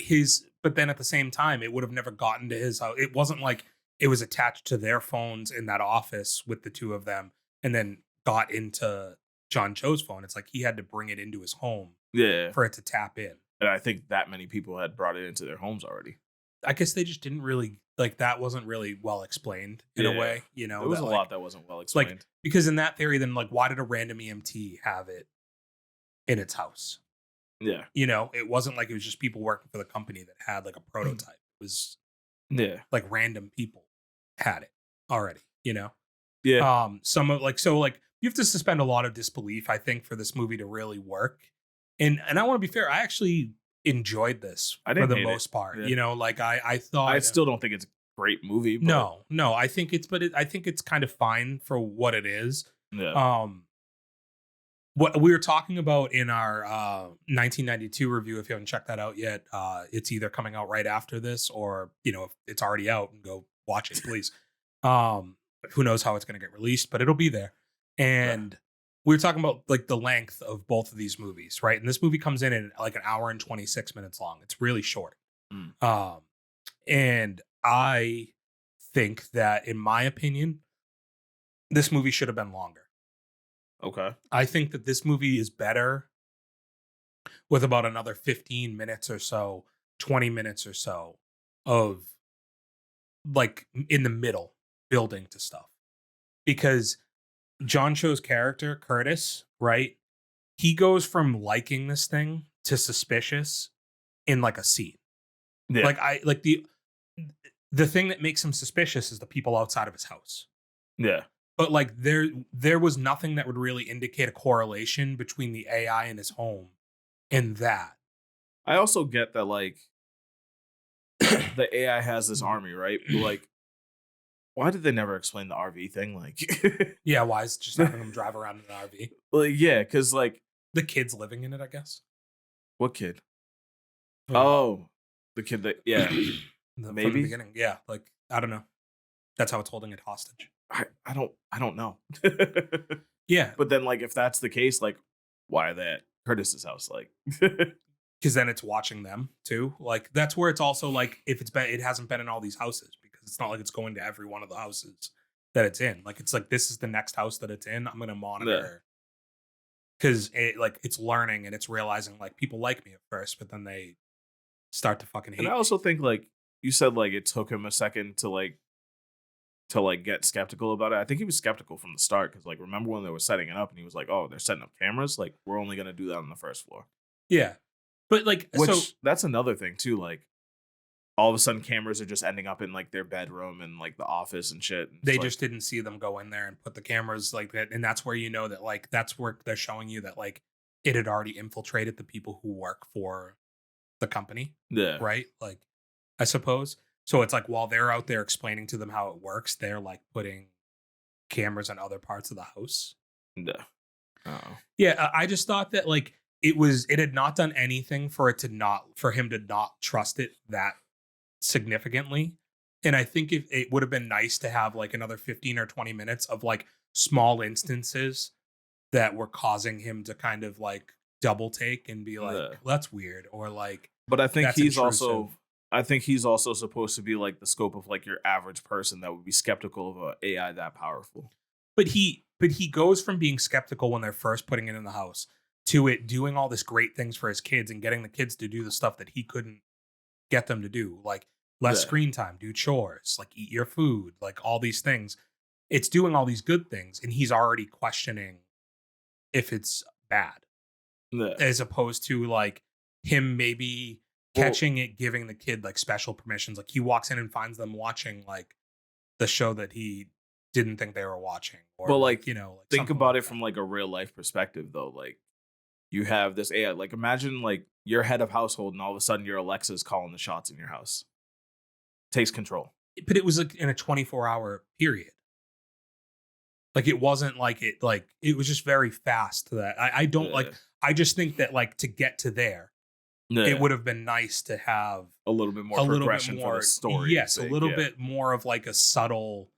but then at the same time, it would have never gotten to his house. It wasn't like it was attached to their phones in that office with the two of them, and then got into John Cho's phone. It's like he had to bring it into his home, for it to tap in. And I think that many people had brought it into their homes already. I guess they just didn't really like that. Wasn't really well explained in a way, you know. There was a lot that wasn't well explained. Like because in that theory, then like why did a random EMT have it in its house? Yeah, you know, it wasn't like it was just people working for the company that had like a prototype. It was like random people had it already, you know. Yeah. Some of like you have to suspend a lot of disbelief, I think, for this movie to really work. And I want to be fair, I actually enjoyed this for the most part. You know, like I thought I still don't think it's a great movie. But no, I think I think it's kind of fine for what it is. Yeah. What we were talking about in our 1992 review, if you haven't checked that out yet, it's either coming out right after this or, you know, if it's already out, and go watch it, please. Who knows how it's going to get released, but it'll be there. And we were talking about like the length of both of these movies, right? And this movie comes in at like an hour and 26 minutes long. It's really short. And I think that, in my opinion, this movie should have been longer. Okay. I think that this movie is better with about another 15 minutes or so, 20 minutes or so of like in the middle building to stuff. Because John Cho's character, Curtis, right? He goes from liking this thing to suspicious in like a scene. Yeah. Like the thing that makes him suspicious is the people outside of his house. Yeah. But like there was nothing that would really indicate a correlation between the AI in his home and that. I also get that like the AI has this army, right? But like, why did they never explain the RV thing? Like, yeah, why is just having them drive around in an RV? Like, yeah, because like the kid's living in it, I guess. What kid? Oh, the kid that maybe from the beginning. Yeah, like I don't know. That's how it's holding it hostage. I don't know. Yeah, but then like if that's the case, like why that Curtis's house? Like, because then it's watching them too. Like that's where it's also like if it hasn't been in all these houses, because it's not like it's going to every one of the houses that it's in. Like it's like this is the next house that it's in. I'm gonna monitor because it's learning and it's realizing like people like me at first, but then they start to fucking hate. And I also think like you said, like it took him a second to like to like get skeptical about it. I think he was skeptical from the start because like remember when they were setting it up and he was like, "Oh, they're setting up cameras. Like we're only gonna do that on the first floor." Yeah. But like, Which so that's another thing too. Like all of a sudden, cameras are just ending up in like their bedroom and like the office and shit. And they like, just didn't see them go in there and put the cameras like that. And that's where you know that like that's where they're showing you that like it had already infiltrated the people who work for the company. yeah, Right. Like, I suppose. So it's like while they're out there explaining to them how it works, they're like putting cameras in other parts of the house. yeah. Oh, Yeah. I just thought that like it had not done anything for him to not trust it that significantly. And I think if it would have been nice to have like another 15 or 20 minutes of like small instances that were causing him to kind of like double take and be like, yeah. that's weird. Or like, But I think that's he's intrusive. also. I think he's also supposed to be like the scope of like your average person that would be skeptical of an AI that powerful. But he goes from being skeptical when they're first putting it in the house to it doing all this great things for his kids and getting the kids to do the stuff that he couldn't get them to do, like less Yeah. screen time, do chores, like eat your food, like all these things. It's doing all these good things, and he's already questioning if it's bad, Yeah. as opposed to like him maybe catching it, giving the kid like special permissions. Like he walks in and finds them watching like the show that he didn't think they were watching, or But like, you know, like think something about like it that. from like a real life perspective though. Like you have this AI. Like imagine like you're head of household and all of a sudden your Alexa's calling the shots in your house. Takes control. But it was like in a 24-hour period. Like it wasn't like it was just very fast to that. I don't like, I just think that like to get to there, Yeah. it would have been nice to have a little bit more a little bit progression for more the story. yes, a little bit more of like a subtle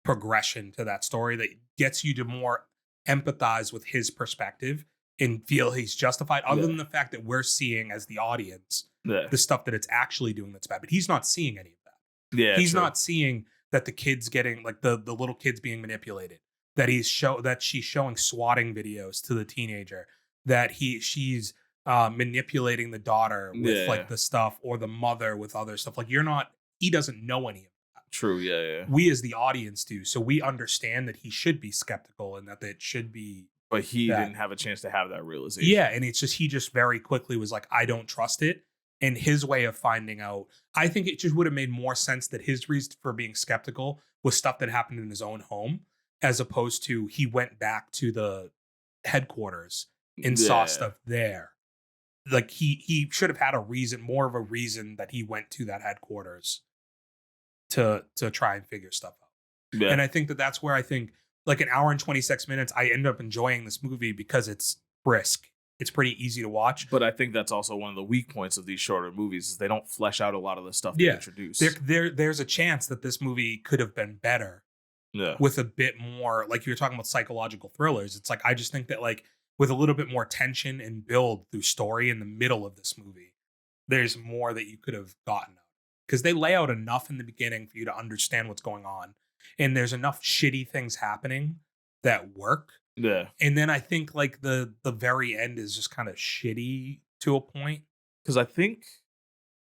progression to that story that gets you to more empathize with his perspective and feel he's justified, other Yeah. than the fact that we're seeing as the audience Yeah. the stuff that it's actually doing that's bad. But he's not seeing any of that. Yeah. He's true. not seeing that the kids getting like the little kids being manipulated, that she's showing swatting videos to the teenager, that she's manipulating the daughter with Yeah. like the stuff, or the mother with other stuff. Like he doesn't know any of that. True. Yeah. Yeah. We as the audience do. So we understand that he should be skeptical and that it should be. But he that. didn't have a chance to have that realization. Yeah. And it's just, he just very quickly was like, I don't trust it. And his way of finding out, I think it just would have made more sense that his reason for being skeptical was stuff that happened in his own home, as opposed to he went back to the headquarters and saw stuff there. Like he should have had more of a reason that he went to that headquarters to try and figure stuff out. Yeah. And I think that's where I think like an hour and 26 minutes, I end up enjoying this movie because it's brisk. It's pretty easy to watch. But I think that's also one of the weak points of these shorter movies is they don't flesh out a lot of the stuff they introduce. There's a chance that this movie could have been better with a bit more, like you were talking about psychological thrillers. It's like, I just think that like with a little bit more tension and build through story in the middle of this movie, there's more that you could have gotten out. Because they lay out enough in the beginning for you to understand what's going on. And there's enough shitty things happening that work. Yeah. And then I think like the very end is just kind of shitty to a point. Because I think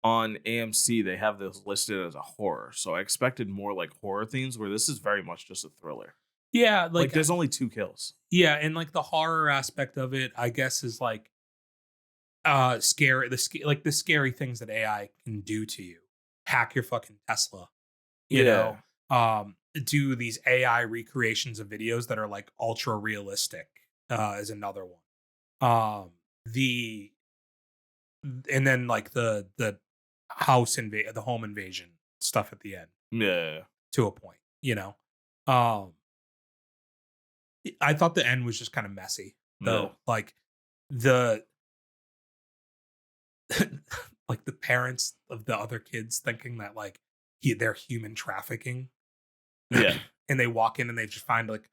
on AMC they have this listed as a horror. So I expected more like horror themes, where this is very much just a thriller. Yeah. Like there's only 2 kills. Yeah. And like the horror aspect of it, I guess, is like scary. The scary things that AI can do to you. Hack your fucking Tesla. You know? Do these AI recreations of videos that are like ultra realistic is another one. And then like the home invasion stuff at the end. Yeah. To a point, you know. I thought the end was just kind of messy though. Yeah. Like the like the parents of the other kids thinking that like they're human trafficking. Yeah. And they walk in and they just find like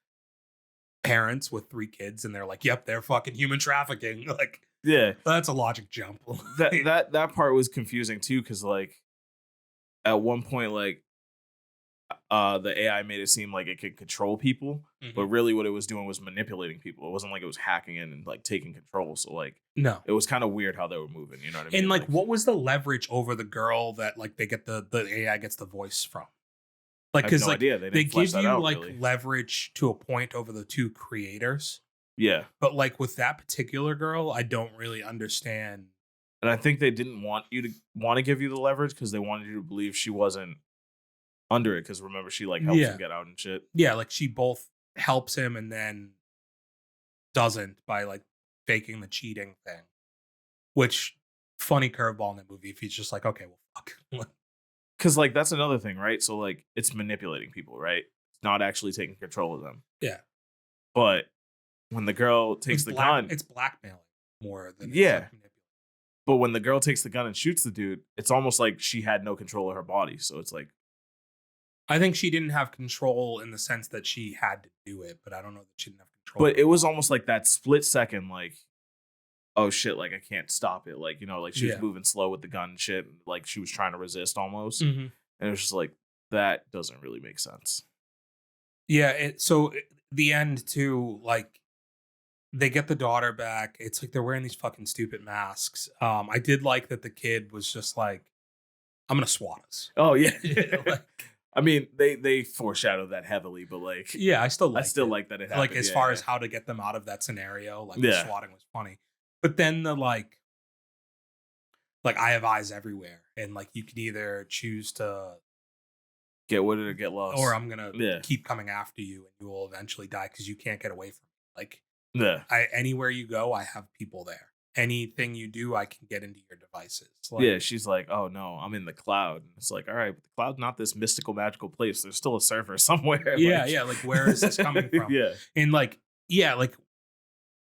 parents with 3 kids and they're like, yep, they're fucking human trafficking. Like, yeah, that's a logic jump. that part was confusing too, because like at one point like the AI made it seem like it could control people, but really what it was doing was manipulating people. It wasn't like it was hacking in and like taking control. So like no, it was kind of weird how they were moving, you know what I mean? And like what was the leverage over the girl that like they get the AI gets the voice from? Like, I have because no like idea. They they didn't flesh give that you out like really. leverage to a point over the two creators, Yeah. but like with that particular girl, I don't really understand. And I think they didn't want to give you the leverage because they wanted you to believe she wasn't under it. Because remember, she like helps Yeah. him get out and shit. Yeah, like she both helps him and then doesn't by like faking the cheating thing. Which funny curveball in the movie if he's just like, okay, well, fuck. Because like that's another thing, right? So like it's manipulating people, right? It's not actually taking control of them. Yeah. But when the girl takes the gun, it's blackmailing more than Yeah. it's like manipulating. but when the girl takes the gun and shoots the dude, it's almost like she had no control of her body. So it's like, I think she didn't have control in the sense that she had to do it, but I don't know that she didn't have control. but it was almost like that split second, like, oh shit, like I can't stop it. Like, you know, like she was Yeah. moving slow with the gun and shit. Like she was trying to resist almost. Mhm. And it was just like, that doesn't really make sense. Yeah, the end too, like they get the daughter back. It's like they're wearing these fucking stupid masks. I did like that the kid was just like, I'm gonna swat us. Oh yeah. Like, I mean, they foreshadowed that heavily, but like, yeah, I still I like still like that it happened. like as Yeah, far yeah. as how to get them out of that scenario, like the Yeah. swatting was funny. But then the like I have eyes everywhere, and like you can either choose to, Get with it or get lost. or I'm gonna Yeah. keep coming after you, and you will eventually die because you can't get away from me. Like Yeah. anywhere you go, I have people there. Anything you do, I can get into your devices. Like, Yeah, she's like, oh no, I'm in the cloud. And it's like, all right, but the cloud's not this mystical, magical place. There's still a server somewhere. yeah, Like- yeah. Like where is this coming from? Yeah. And like, yeah, like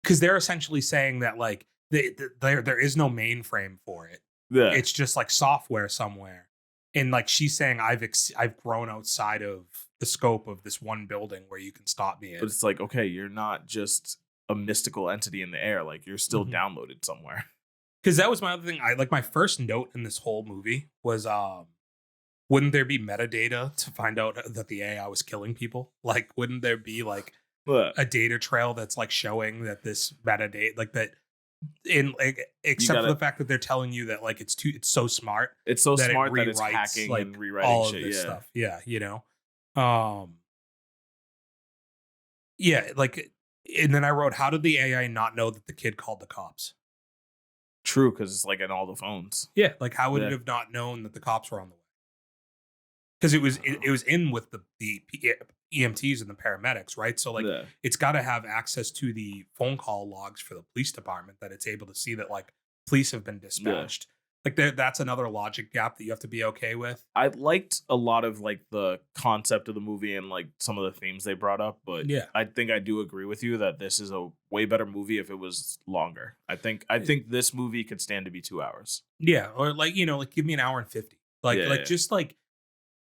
because they're essentially saying that like there is no mainframe for it. Yeah. It's just like software somewhere. And like she's saying, I've grown outside of the scope of this one building where you can stop me in. But it's like, okay, you're not just a mystical entity in the air. Like you're still Mhm. downloaded somewhere. Because that was my other thing. I like my first note in this whole movie was wouldn't there be metadata to find out that the AI was killing people? Like, wouldn't there be like But a data trail that's like showing that this metadata, like that, in like, except for gotta- the fact that they're telling you that like it's so smart it's so that smart it that it's rewrites hacking like and rewriting all of shit. this Yeah. stuff. Yeah, you know, yeah, like, and then I wrote, how did the AI not know that the kid called the cops? True, because it's like in all the phones. Yeah, like how would it Yeah. have not known that the cops were on the way? Because it was in with the EMTs and the paramedics, right? So like Yeah. it's got to have access to the phone call logs for the police department that it's able to see that like police have been dispatched. Like that's another logic gap that you have to be okay with. I liked a lot of like the concept of the movie and like some of the themes they brought up, but Yeah. I think I do agree with you that this is a way better movie if it was longer. I think this movie could stand to be 2 hours. Yeah, or like, you know, like give me an hour and 50. Like Yeah. just like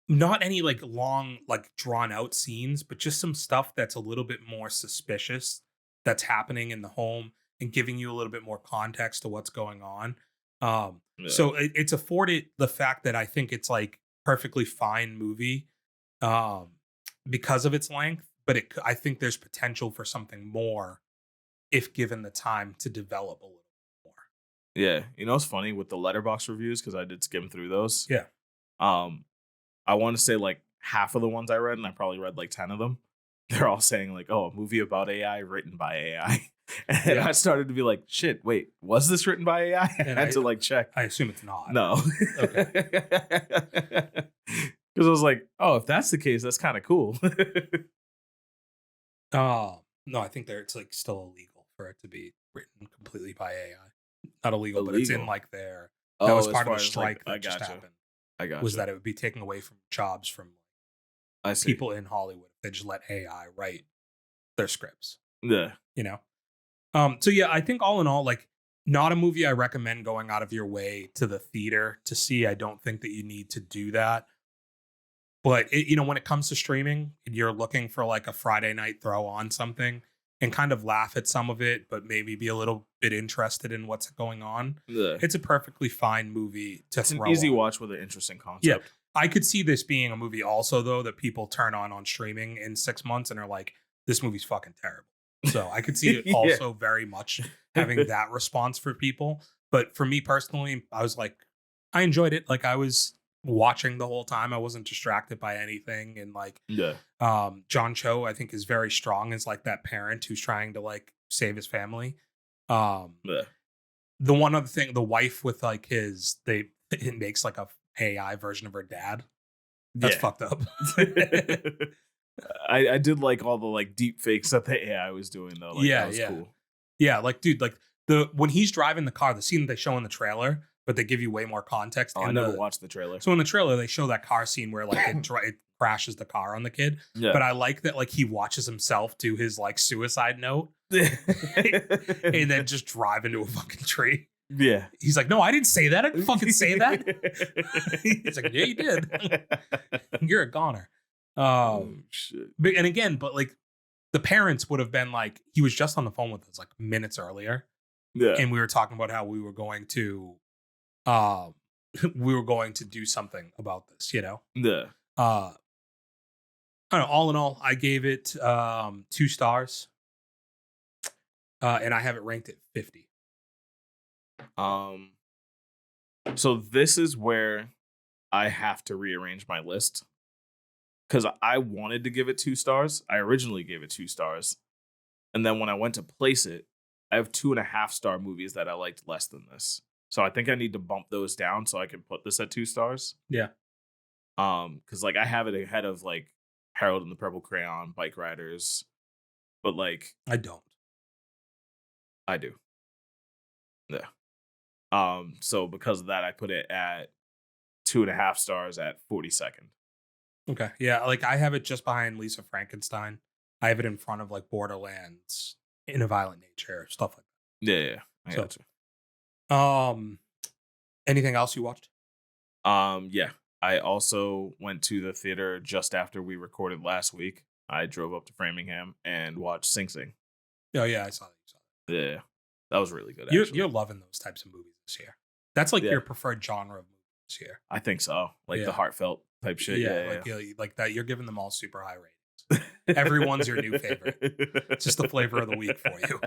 not any like long like drawn out scenes, but just some stuff that's a little bit more suspicious that's happening in the home and giving you a little bit more context to what's going on. Yeah. So it's afforded the fact that I think it's like perfectly fine movie because of its length, but I think there's potential for something more if given the time to develop a little more. Yeah. You know what's funny with the Letterboxd reviews, because I did skim through those. Yeah. I want to say like half of the ones I read, and I probably read like 10 of them. They're all saying like, oh, a movie about AI written by AI. And Yeah. I started to be like, shit, wait, was this written by AI? I And had to like check. I assume it's not. No. Okay. Because I was like, oh, if that's the case, that's kind of cool. No, I think it's like still illegal for it to be written completely by AI. Not illegal, but it's in Illegal? like that was as part of far the as, strike I that just gotcha. happened. I got Was that it would be taking away from jobs from I see. people in Hollywood if they just let AI write their scripts, Yeah. you know? So yeah, I think all in all, like not a movie I recommend going out of your way to the theater to see. I don't think that you need to do that. But you know, when it comes to streaming, you're looking for like a Friday night throw on something and kind of laugh at some of it, but maybe be a little bit interested in what's going on. Yeah. It's a perfectly fine movie to It's an throw easy on. watch with an interesting concept. Yeah. I could see this being a movie also though that people turn on streaming in 6 months and are like, this movie's fucking terrible. So I could see it Yeah. also very much having that response for people. But for me personally, I was like, I enjoyed it. Like I was watching the whole time. I wasn't distracted by anything. And like, Yeah. John Cho, I think, is very strong as like that parent who's trying to like save his family. Um, Yeah. the one other thing, the wife with like it makes like a AI version of her dad. That's Yeah. fucked up. I did like all the like deep fakes that the AI was doing though. Like, Yeah, that was yeah. cool. Yeah, like dude, like when he's driving the car, the scene that they show in the trailer, but they give you way more context. Oh, I and never watched the trailer. So in the trailer, they show that car scene where like it crashes the car on the kid. Yeah. But I like that like he watches himself do his like suicide note and then just drive into a fucking tree. Yeah. He's like, no, I didn't say that. I didn't fucking say that. He's like, yeah, you did. You're a goner. Oh shit. And again, but like the parents would have been like, he was just on the phone with us like minutes earlier. Yeah. And we were talking about how we were going to do something about this, you know? Yeah. I don't know, all in all, I gave it 2 stars. And I have it ranked at 50. So this is where I have to rearrange my list. Because I wanted to give it 2 stars. I originally gave it 2 stars. And then when I went to place it, I have 2.5-star movies that I liked less than this. So I think I need to bump those down so I can put this at 2 stars. Yeah. Because like I have it ahead of like Harold and the Purple Crayon, Bike Riders. But like I don't. I do. Yeah. So because of that, I put it at 2.5 stars at 42nd. Okay. Yeah, like I have it just behind Lisa Frankenstein. I have it in front of like Borderlands, In a Violent Nature, stuff like Yeah, I So- got you. that. Anything else you watched? Yeah. I also went to the theater just after we recorded last week. I drove up to Framingham and watched Sing Sing. Oh yeah, I saw that. Yeah, that was really good. You're loving those types of movies this year. That's like Yeah. your preferred genre of movies this year. I think so. Like Yeah. the heartfelt type shit. Yeah. Like that. You're giving them all super high ratings. Everyone's your new favorite. It's just the flavor of the week for you.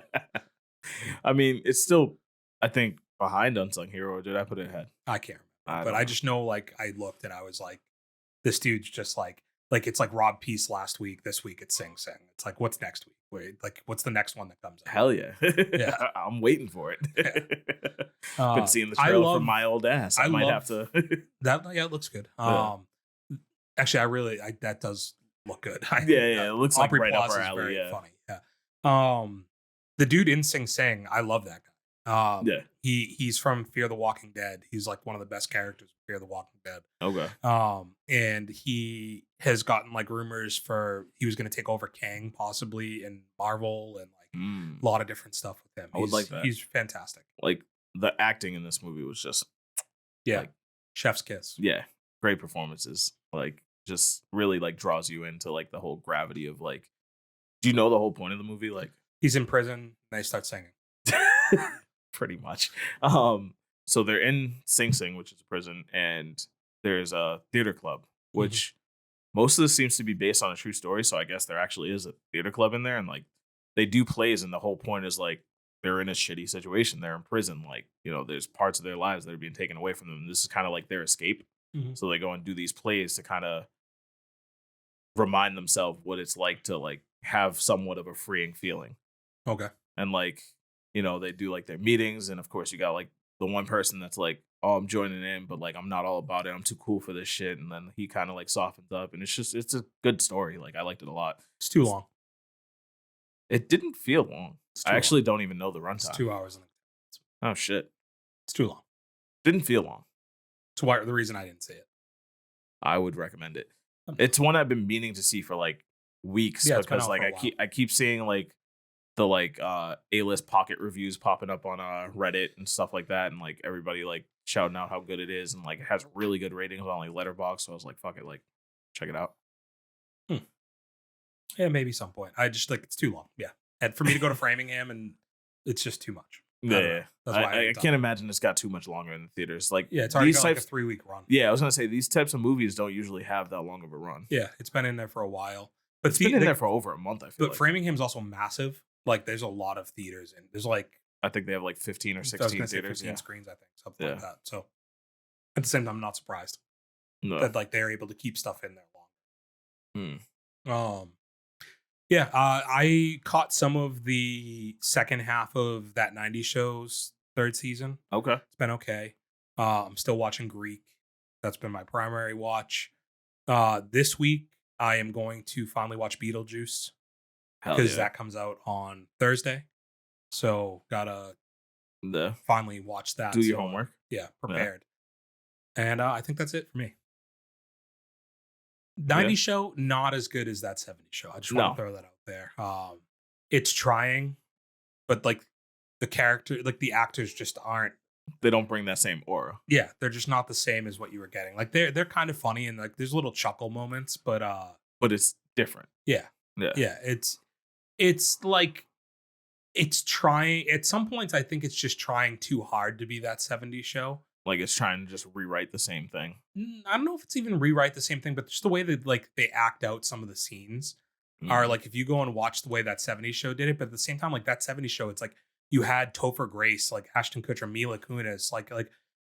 I mean, it's still, I think, behind Unsung Hero. Or did I put it ahead? I can't remember, don't but I know. just know like I looked and I was like, this dude's just like it's like Rob Peace last week. This week it's Sing Sing. It's like, what's next week? Wait, like what's the next one that comes out? Hell yeah. Yeah. I'm waiting for it. Been seeing the I trailer love- from my old ass. I might have to. That it looks good. Yeah. Actually, that does look good. Yeah, it looks like Aubrey right up Plaza our is alley. very Yeah. funny. Yeah. The dude in Sing Sing, I love that guy. Yeah. He's from Fear the Walking Dead. He's like one of the best characters in Fear the Walking Dead. Okay. And he has gotten like rumors for he was going to take over Kang possibly in Marvel and like a lot of different stuff with him. I would like that. He's fantastic. Like the acting in this movie was just, Yeah. Like- Chef's kiss. yeah, great performances. Like just really like draws you into like the whole gravity of like, do you know the whole point of the movie? Like He's in prison and they start singing. pretty much. So they're in Sing Sing, which is a prison, and there's a theater club, which most of this seems to be based on a true story. So I guess there actually is a theater club in there, and like they do plays, and the whole point is like they're in a shitty situation. They're in prison. Like, you know, there's parts of their lives that are being taken away from them. This is kind of like their escape. Mhm. So they go and do these plays to kind of remind themselves what it's like to like have somewhat of a freeing feeling. Okay. And like, you know, they do like their meetings, and of course you got like the one person that's like, oh, I'm joining in, but like I'm not all about it. I'm too cool for this shit. And then he kind of like softens up, and it's a good story. Like I liked it a lot. It's too long. It didn't feel long. It's too I long. actually don't even know the It's runtime. 2 hours. Oh shit. It's too long. Didn't feel long. It's why the reason I didn't see it. I would recommend it. Okay. It's one I've been meaning to see for like weeks, Yeah, it's been because out like for a while. I keep seeing like the like A-list pocket reviews popping up on Reddit and stuff like that, and like everybody like shouting out how good it is, and like it has really good ratings on like Letterboxd. So I was like, fuck it, like check it out. Yeah, maybe some point. I just like it's too long. Yeah, and for me to go to Framingham and it's just too much. I don't know. Yeah, That's why I didn't can't imagine it's got too much longer in the theaters. Like Yeah, it's already these got like a types. 3-week run. Yeah, I was gonna say these types of movies don't usually have that long of a run. Yeah, it's been in there for a while. But It's been in there for over a month. I feel But like. Framingham's also massive. Like there's a lot of theaters and there's like I think they have like 15 or I was 16 gonna say theaters. 15 Yeah. screens, I think, something like Yeah. that. So at the same time, I'm not surprised. No. that like they're able to keep stuff in there Hmm. long. Yeah, I caught some of the second half of that 90s show's third season. Okay. It's been okay. I'm still watching Greek. That's been my primary watch. This week I am going to finally watch Beetlejuice Hell because yeah. that comes out on Thursday. So gotta finally watch that. Do your So, homework. Yeah, prepared. And I think that's it for me. 90s show, not as good as that 70s show. I just want to throw that out there. It's trying, but like the character, like the actors just aren't. They don't bring that same aura. Yeah, they're just not the same as what you were getting. Like they're kind of funny and like there's little chuckle moments, but it's different. Yeah. It's like it's trying. At some points, I think it's just trying too hard to be that 70s show. Like it's trying to just rewrite the same thing. I don't know if it's even rewrite the same thing, but just the way that like they act out some of the scenes are like if you go and watch the way that 70s show did it, but at the same time, like that 70s show, it's like you had Topher Grace, like Ashton Kutcher, Mila Kunis, like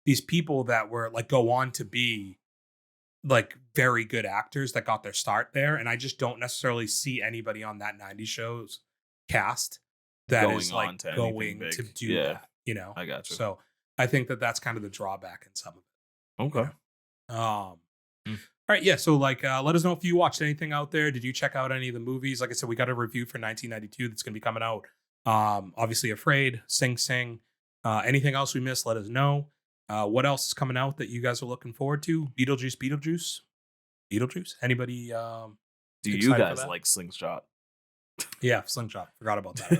these people that were like go on to be like very good actors that got their start there, and I just don't necessarily see anybody on that 90s show's cast that going is like going to do that. You know, I got you. So I think that that's kind of the drawback in some of it. Okay. All right, yeah. So like, let us know if you watched anything out there. Did you check out any of the movies? Like I said, we got a review for 1992 that's going to be coming out. Obviously, Afraid, Sing Sing. Anything else we missed? Let us know. What else is coming out that you guys are looking forward to? Beetlejuice. Anybody? Do you guys like Slingshot? Yeah, Slingshot. Forgot about that.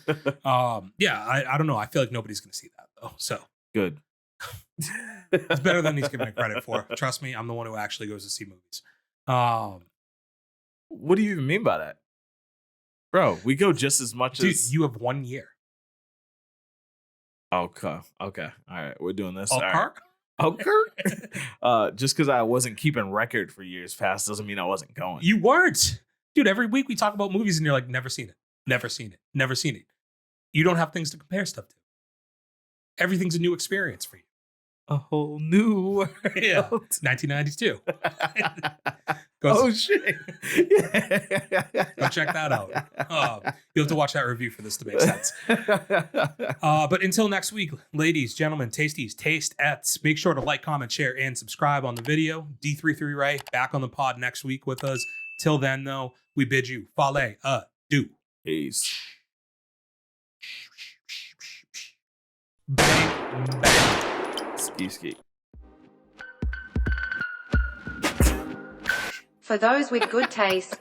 Right? Yeah, I don't know. I feel like nobody's going to see that though. So good. It's better than he's giving it credit for. Trust me, I'm the one who actually goes to see movies. What do you even mean by that? Bro, we go just as much as... Dude, you have 1 year. Okay. All right, we're doing this. Okay. Just because I wasn't keeping record for years past doesn't mean I wasn't going. You weren't. Dude, every week we talk about movies and you're like, never seen it. You don't have things to compare stuff to. Everything's a new experience for you. A whole new world. Yeah. 1992. Shit. Go check that out. You'll have to watch that review for this to make sense. But until next week, ladies, gentlemen, tasties, taste-ettes, make sure to like, comment, share, and subscribe on the video. D33 Ray back on the pod next week with us. Till then, though, we bid you fale adieu. Peace. Bang, bang. Ski. For those with good taste.